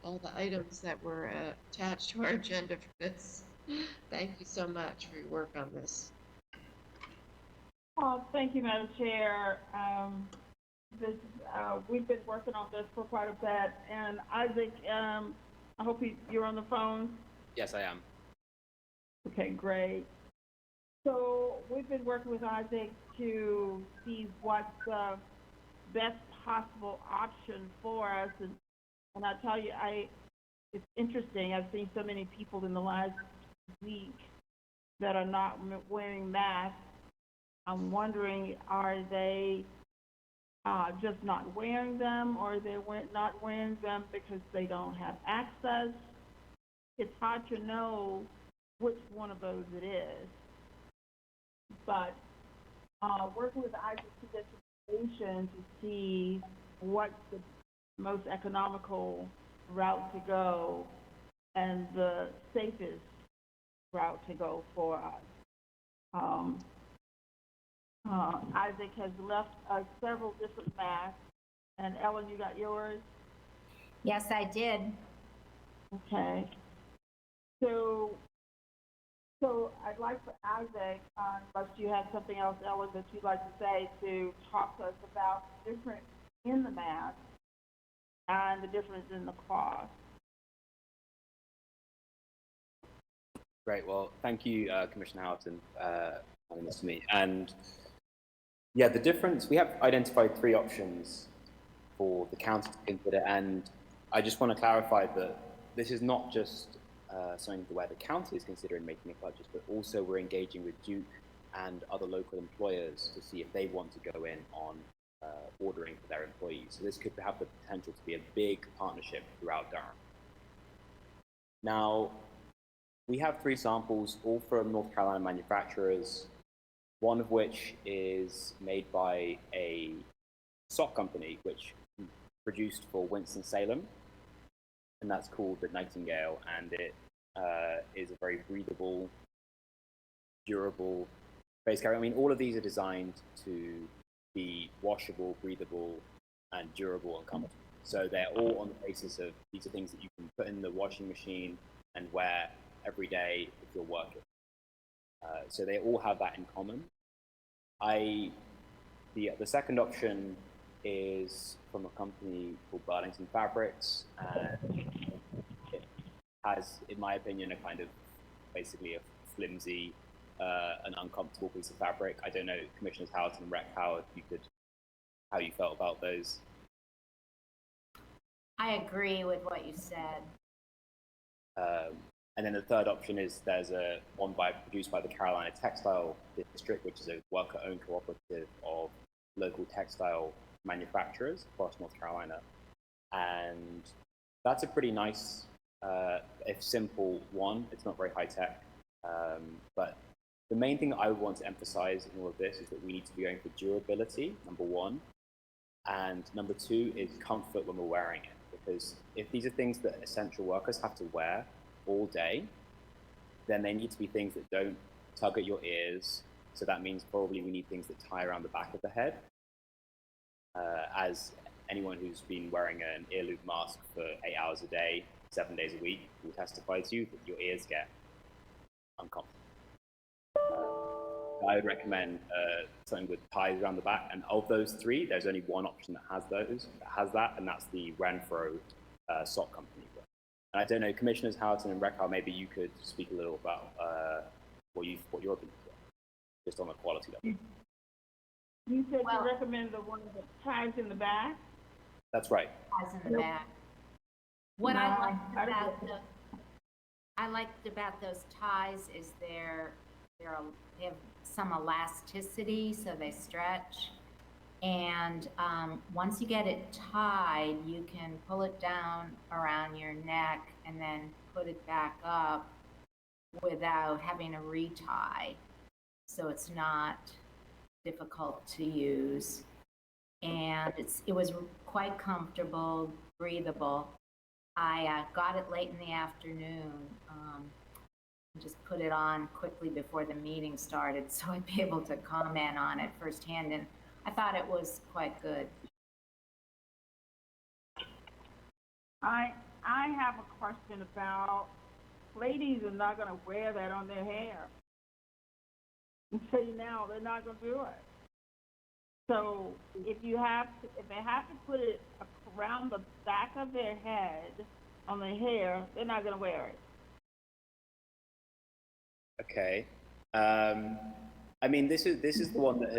All the items that were attached to our agenda for this. Thank you so much for your work on this. Thank you, Madam Chair. We've been working on this for quite a bit, and Isaac, I hope you're on the phone. Yes, I am. Okay, great. So we've been working with Isaac to see what's the best possible option for us, and I tell you, it's interesting. I've seen so many people in the last week that are not wearing masks. I'm wondering, are they just not wearing them, or are they not wearing them because they don't have access? It's hard to know which one of those it is. But working with Isaac to get information to see what's the most economical route to go and the safest route to go for us. Isaac has left us several different masks, and Ellen, you got yours? Yes, I did. Okay. So I'd like for Isaac, unless you have something else, Ellen, that you'd like to say, to talk to us about the difference in the mask and the difference in the cost. Great. Well, thank you, Commissioner Houghton, having this to me. And yeah, the difference, we have identified 3 options for the county to consider, and I just want to clarify that this is not just something where the county is considering making a purchase, but also we're engaging with Duke and other local employers to see if they want to go in on ordering for their employees. So this could have the potential to be a big partnership throughout Durham. Now, we have 3 samples, all from North Carolina manufacturers, one of which is made by a sock company which produced for Winston-Salem, and that's called the Nightingale, and it is a very breathable, durable face carrier. I mean, all of these are designed to be washable, breathable, and durable and comfortable. So they're all on the basis of these are things that you can put in the washing machine and wear every day if you're working. So they all have that in common. The second option is from a company called Burlington Fabrics, and it has, in my opinion, a kind of basically a flimsy and uncomfortable piece of fabric. I don't know, Commissioners Houghton and Reckow, how you felt about those. I agree with what you said. And then the third option is there's one produced by the Carolina Textile District, which is a worker-owned cooperative of local textile manufacturers across North Carolina. And that's a pretty nice, if simple one. It's not very high-tech. But the main thing that I would want to emphasize in all of this is that we need to be going for durability, number one. And number two is comfort when we're wearing it. Because if these are things that essential workers have to wear all day, then they need to be things that don't tug at your ears. So that means probably we need things that tie around the back of the head. As anyone who's been wearing an ear loop mask for 8 hours a day, 7 days a week, will testify to you that your ears get uncomfortable. I would recommend something with ties around the back, and of those three, there's only one option that has that, and that's the Renfro sock company. And I don't know, Commissioners Houghton and Reckar, maybe you could speak a little about what your opinions are, just on a quality level. You said you recommend the one that ties in the back? That's right. Ties in the back. What I liked about those ties is they have some elasticity, so they stretch. And once you get it tied, you can pull it down around your neck and then put it back up without having to retie. So it's not difficult to use. And it was quite comfortable, breathable. I got it late in the afternoon. Just put it on quickly before the meeting started so I'd be able to comment on it firsthand, and I thought it was quite good. I have a question about, ladies are not going to wear that on their hair. And say now they're not going to do it. So if they have to put it around the back of their head on their hair, they're not going to wear it. Okay. I mean, this is the one that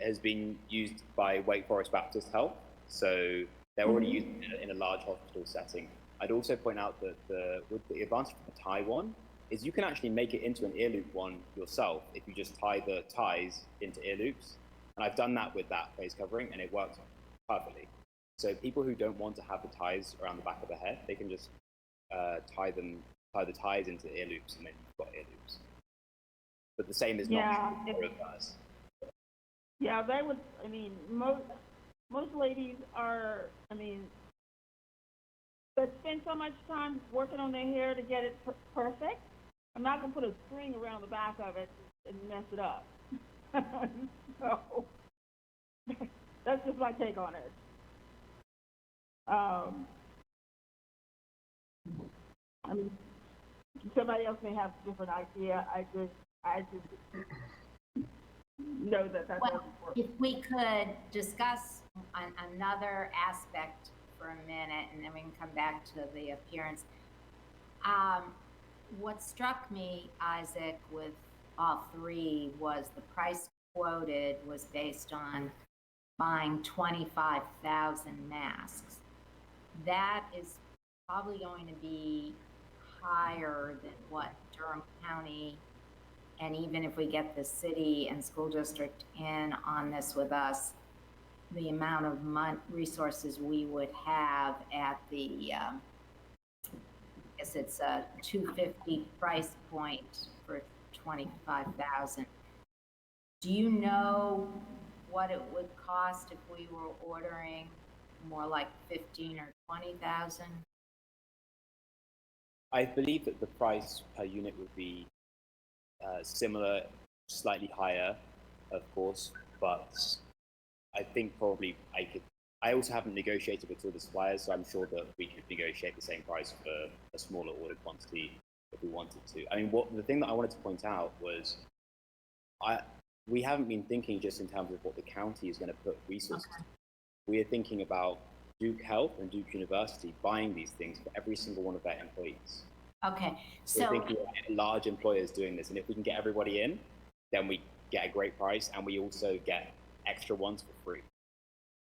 has been used by Wake Forest Baptist Health, so they're already using it in a large hospital setting. I'd also point out that the advantage of the tie one is you can actually make it into an ear loop one yourself if you just tie the ties into ear loops. And I've done that with that face covering, and it works perfectly. So people who don't want to have the ties around the back of the head, they can just tie the ties into ear loops, and then you've got ear loops. But the same is not true for us. Yeah, they would. I mean, most ladies are. I mean, they spend so much time working on their hair to get it perfect. I'm not gonna put a string around the back of it and mess it up. So that's just my take on it. I mean, somebody else may have a different idea. I just know that doesn't work. If we could discuss another aspect for a minute, and then we can come back to the appearance. What struck me, Isaac, with all three was the price quoted was based on buying 25,000 masks. That is probably going to be higher than what Durham County, and even if we get the city and school district in on this with us, the amount of resources we would have at the, I guess it's a $250 price point for 25,000. Do you know what it would cost if we were ordering more like 15 or 20,000? I believe that the price per unit would be similar, slightly higher, of course, but I think probably I also haven't negotiated with all the suppliers, so I'm sure that we could negotiate the same price for a smaller order quantity if we wanted to. I mean, the thing that I wanted to point out was we haven't been thinking just in terms of what the county is going to put resources. Okay. We are thinking about Duke Health and Duke University buying these things for every single one of their employees. Okay, so we're thinking about large employers doing this, and if we can get everybody in, then we get a great price, and we also get extra ones for free.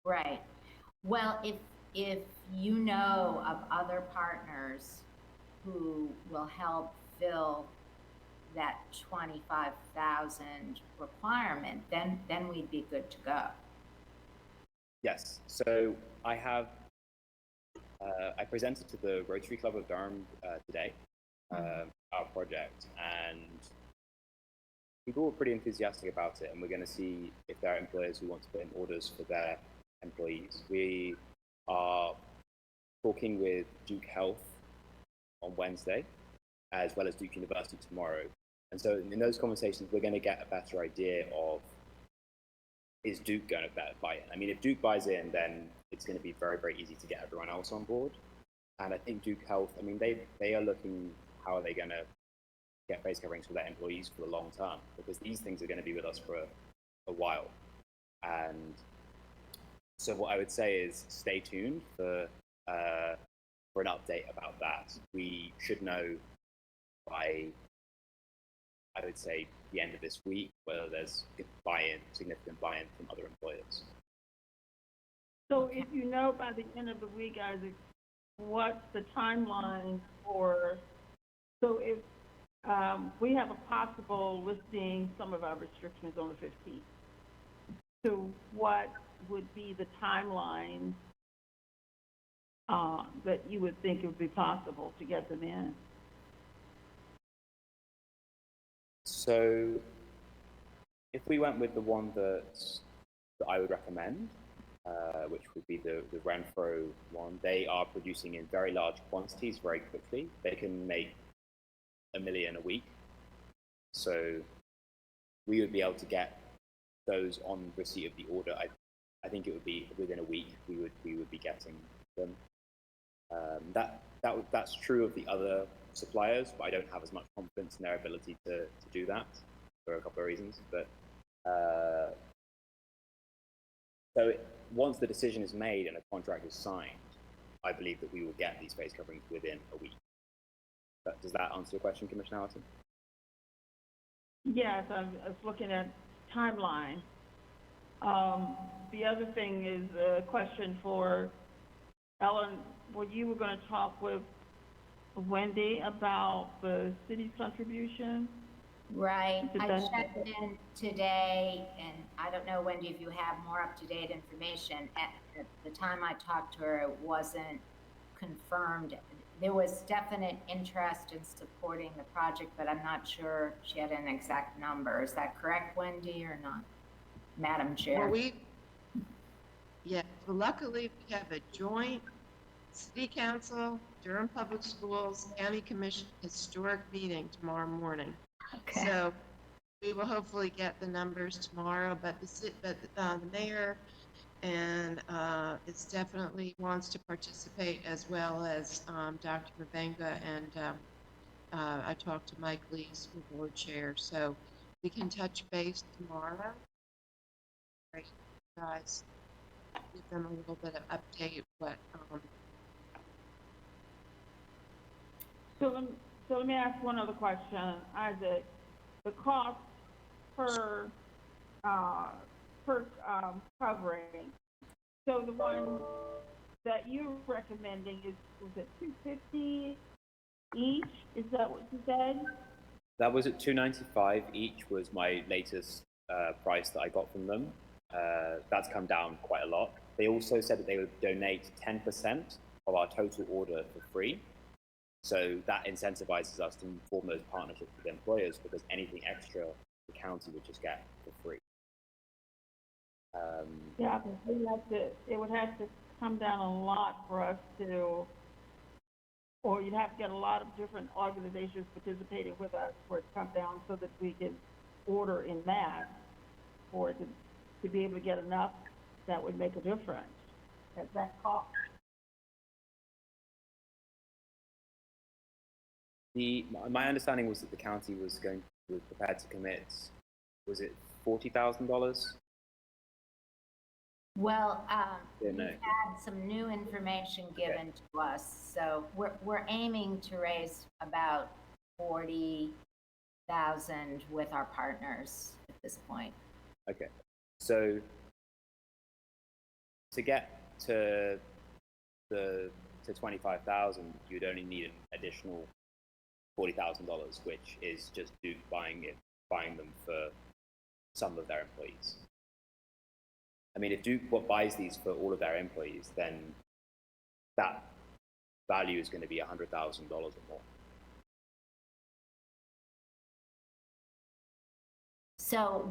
Right. Well, if you know of other partners who will help fill that 25,000 requirement, then we'd be good to go. Yes. So I have I presented to the Rotary Club of Durham today our project, and people were pretty enthusiastic about it, and we're going to see if there are employers who want to put in orders for their employees. We are talking with Duke Health on Wednesday, as well as Duke University tomorrow. And so in those conversations, we're going to get a better idea of, is Duke going to buy in? I mean, if Duke buys in, then it's going to be very, very easy to get everyone else on board. And I think Duke Health, I mean, they are looking, how are they going to get face coverings for their employees for the long term? Because these things are going to be with us for a while. And so what I would say is stay tuned for an update about that. We should know by, I would say, the end of this week whether there's significant buy-in from other employers. So if you know by the end of the week, Isaac, what's the timeline for, so if we have a possible lifting some of our restrictions on the 15th, so what would be the timeline that you would think it would be possible to get them in? So if we went with the one that I would recommend, which would be the Renfro one, they are producing in very large quantities very quickly. They can make 1 million a week. So we would be able to get those on receipt of the order. I think it would be within a week we would be getting them. That's true of the other suppliers, but I don't have as much confidence in their ability to do that for a couple of reasons. But so once the decision is made and a contract is signed, I believe that we will get these face coverings within a week. But does that answer your question, Commissioner Allison? Yes, I was looking at timeline. The other thing is a question for Ellen. Well, you were going to talk with Wendy about the city's contribution? Right. I checked in today, and I don't know, Wendy, if you have more up-to-date information. At the time I talked to her, it wasn't confirmed. There was definite interest in supporting the project, but I'm not sure she had an exact number. Is that correct, Wendy, or not, Madam Chair? Well, luckily we have a joint City Council, Durham Public Schools, County Commission historic meeting tomorrow morning. Okay. So we will hopefully get the numbers tomorrow, but the mayor and it's definitely wants to participate, as well as Dr. Mabenga, and I talked to Mike Lee, school board chair, so we can touch base tomorrow. Right, guys, give them a little bit of update. What So let me ask one other question, Isaac. The cost per covering. So the one that you're recommending was it $250 each? Is that what you said? That was at $295 each. Was my latest price that I got from them. That's come down quite a lot. They also said that they would donate 10% of our total order for free. So that incentivizes us to form those partnerships with employers, because anything extra the county would just get for free. Yeah, it would have to come down a lot for us to, or you'd have to get a lot of different organizations participating with us for it to come down, so that we can order in mass for it to be able to get enough that would make a difference at that cost. My understanding was that the county was prepared to commit, was it $40,000? Well, we've had some new information given to us, so we're aiming to raise about 40,000 with our partners at this point. Okay, so to get to 25,000, you'd only need an additional $40,000, which is just Duke buying them for some of their employees. I mean, if Duke buys these for all of their employees, then that value is going to be $100,000 or more. So,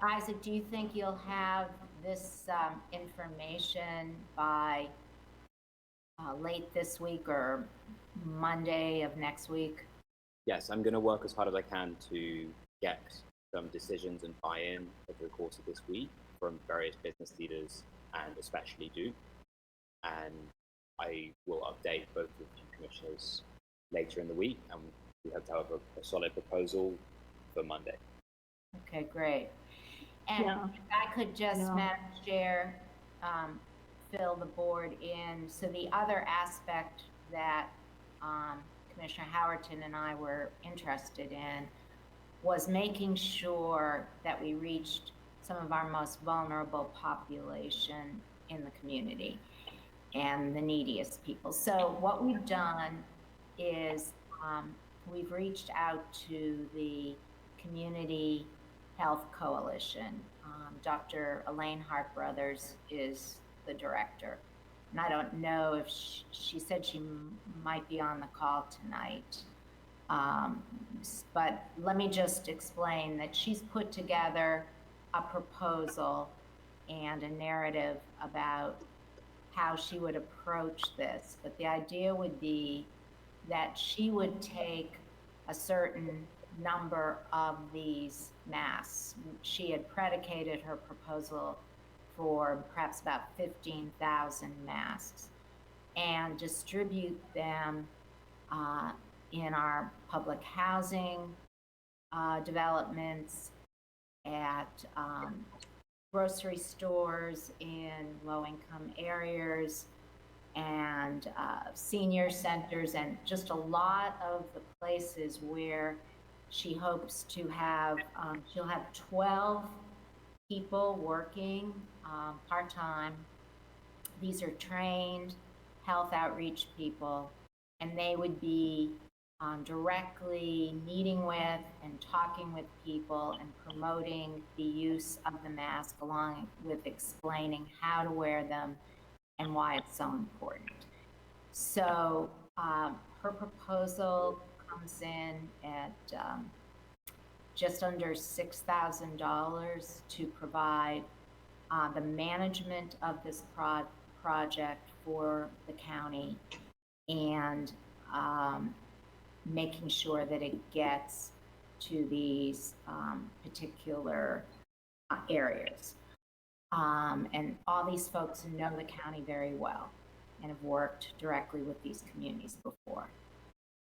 Isaac, do you think you'll have this information by late this week or Monday of next week? Yes, I'm going to work as hard as I can to get some decisions and buy-in over the course of this week from various business leaders and especially Duke. And I will update both of you commissioners later in the week, and we hope to have a solid proposal for Monday. Okay, great. And Yeah. if I could just, Yeah. Madam Chair, fill the board in. So the other aspect that Commissioner Howerton and I were interested in was making sure that we reached some of our most vulnerable population in the community and the neediest people. So what we've done is we've reached out to the Community Health Coalition. Dr. Elaine Hart Brothers is the director. And I don't know if she said she might be on the call tonight. But let me just explain that she's put together a proposal and a narrative about how she would approach this. But the idea would be that she would take a certain number of these masks. She had predicated her proposal for perhaps about 15,000 masks and distribute them in our public housing developments, at grocery stores in low-income areas, and senior centers, and just a lot of the places where she hopes to have, she'll have 12 people working part-time. These are trained health outreach people, and they would be directly meeting with and talking with people and promoting the use of the mask, along with explaining how to wear them and why it's so important. So her proposal comes in at just under $6,000 to provide the management of this project for the county, and making sure that it gets to these particular areas. And all these folks know the county very well and have worked directly with these communities before.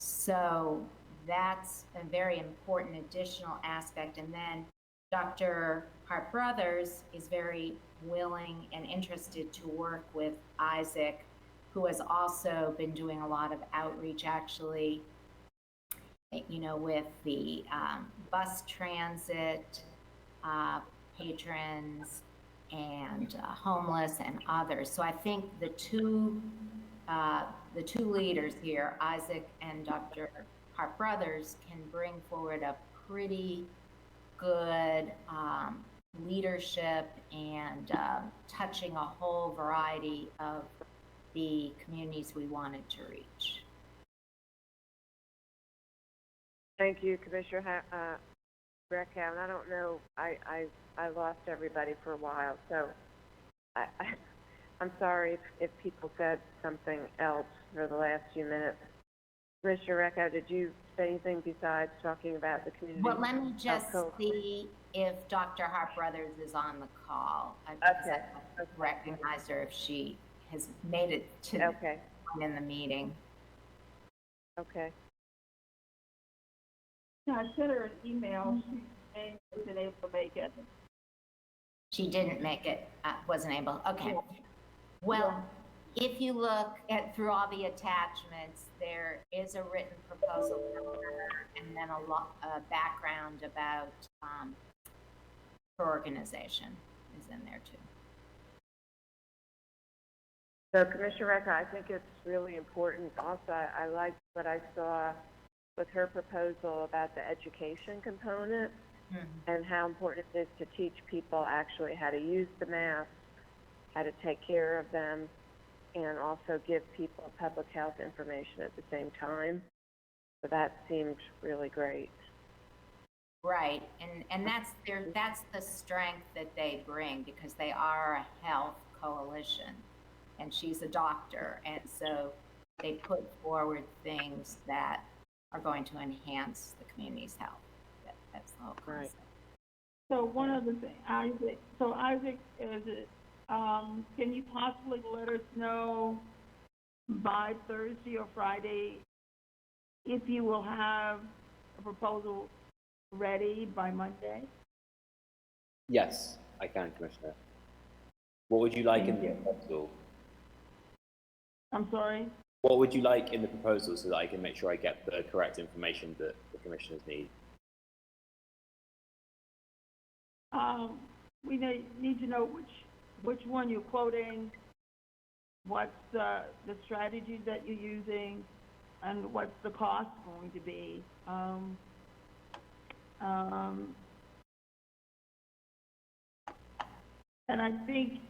So that's a very important additional aspect. And then Dr. Hart Brothers is very willing and interested to work with Isaac, who has also been doing a lot of outreach, actually, you know, with the bus transit patrons and homeless and others. So I think the two leaders here, Isaac and Dr. Hart Brothers, can bring forward a pretty good leadership and touching a whole variety of the communities we wanted to reach. Thank you, Commissioner Breckhound. I don't know, I lost everybody for a while, so I'm sorry if people said something else for the last few minutes. Commissioner Breckhound, did you say anything besides talking about the community? Well, let me just see if Dr. Hart Brothers is on the call. Okay. I recognize her if she has made it to the point in the meeting. Okay. Yeah, I sent her an email. She wasn't able to make it. She didn't make it, wasn't able, okay. Well, if you look through all the attachments, there is a written proposal from her, and then a background about her organization is in there too. So, Commissioner Recca, I think it's really important. Also, I like what I saw with her proposal about the education component and how important it is to teach people actually how to use the mask, how to take care of them, and also give people public health information at the same time. So that seemed really great. Right, and that's the strength that they bring, because they are a health coalition, and she's a doctor, and so they put forward things that are going to enhance the community's health. That's the whole concept. So one other thing, Isaac, is it, can you possibly let us know by Thursday or Friday if you will have a proposal ready by Monday? Yes, I can, Commissioner. What would you like in the proposal? I'm sorry? What would you like in the proposal so that I can make sure I get the correct information that the commissioners need? We need to know which one you're quoting, what's the strategies that you're using, and what's the cost going to be. And I think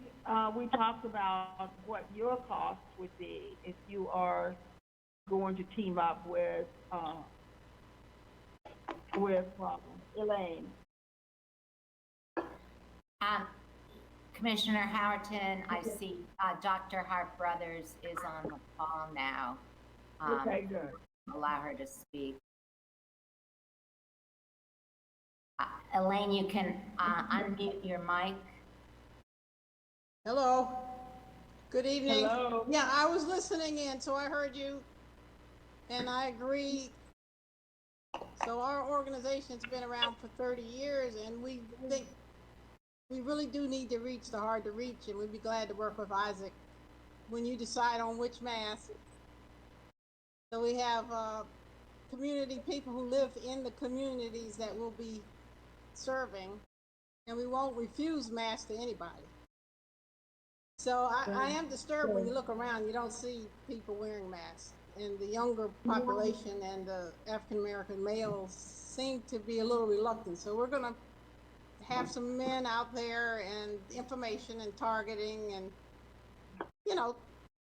we talked about what your cost would be if you are going to team up with Elaine. Commissioner Howerton, I see Dr. Hart Brothers is on the call now. Okay, good. Allow her to speak. Elaine, you can unmute your mic. Hello. Good evening. Hello. Yeah, I was listening in, so I heard you, and I agree. So our organization's been around for 30 years, and we think we really do need to reach the hard to reach, and we'd be glad to work with Isaac when you decide on which mask. So we have community people who live in the communities that we'll be serving, and we won't refuse masks to anybody. So I am disturbed when you look around, you don't see people wearing masks. And the younger population and the African American males seem to be a little reluctant. So we're gonna have some men out there and information and targeting and, you know,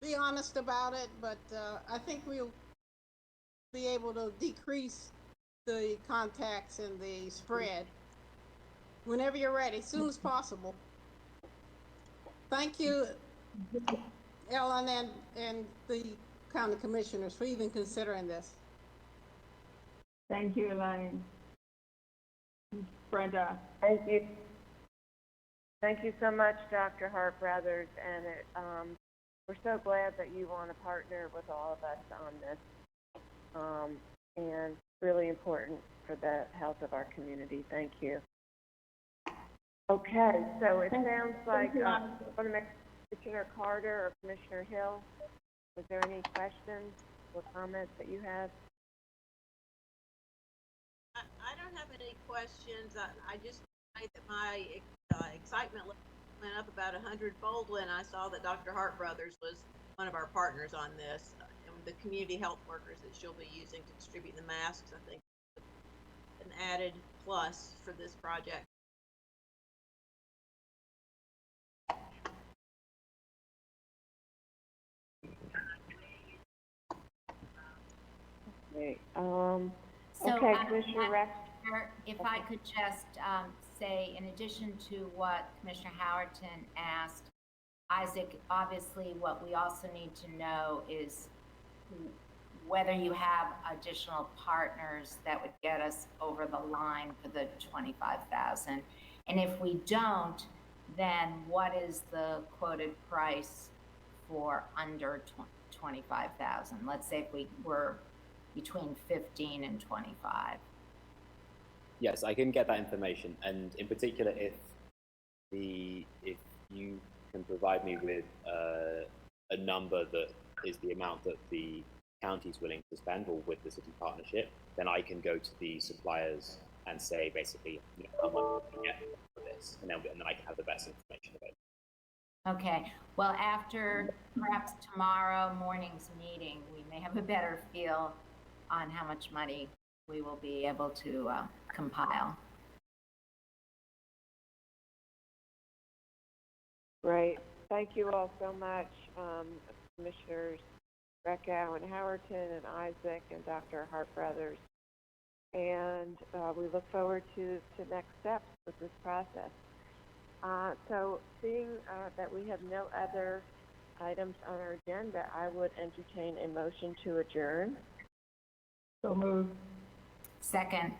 be honest about it. But I think we'll be able to decrease the contacts and the spread whenever you're ready, as soon as possible. Thank you, Ellen and the county commissioners for even considering this. Thank you, Elaine. Brenda. Thank you. Thank you so much, Dr. Hart Brothers, and we're so glad that you want to partner with all of us on this, and really important for the health of our community. Thank you. Okay, so it sounds like, I want to make Commissioner Carter or Commissioner Hill, was there any questions or comments that you have? I don't have any questions. I just say that my excitement went up about 100-fold when I saw that Dr. Hart Brothers was one of our partners on this, and the community health workers that she'll be using to distribute the masks. I think an added plus for this project. Okay, So, okay, Commissioner Rex. If I could just say, in addition to what Commissioner Howerton asked, Isaac, obviously what we also need to know is whether you have additional partners that would get us over the line for the 25,000. And if we don't, then what is the quoted price for under 25,000? Let's say if we were between 15 and 25. Yes, I can get that information, and in particular, if you can provide me with a number that is the amount that the county's willing to spend, or with the city partnership, then I can go to the suppliers and say basically, you know, how much we get for this, and then I can have the best information available. Okay. Well, after perhaps tomorrow morning's meeting, we may have a better feel on how much money we will be able to compile. Great. Thank you all so much, Commissioners Reckow and Howerton and Isaac and Dr. Hart Brothers. and we look forward to next steps with this process. So seeing that we have no other items on our agenda, I would entertain a motion to adjourn. So moved. Second.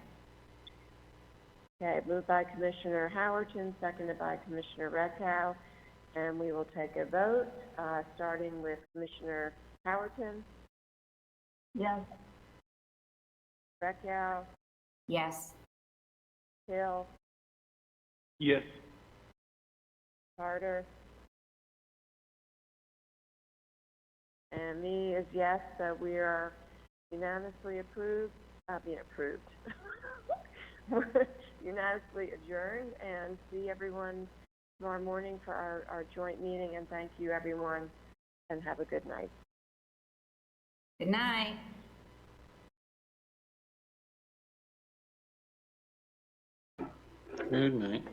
Okay, moved by Commissioner Howerton, seconded by Commissioner Reckow, and we will take a vote, starting with Commissioner Howerton, Yes. Reckow, Yes. Hill, Yes. Carter, and me is yes, so we are unanimously approved, We're unanimously adjourned, and see everyone tomorrow morning for our joint meeting, and thank you everyone, and have a good night. Good night. Good night.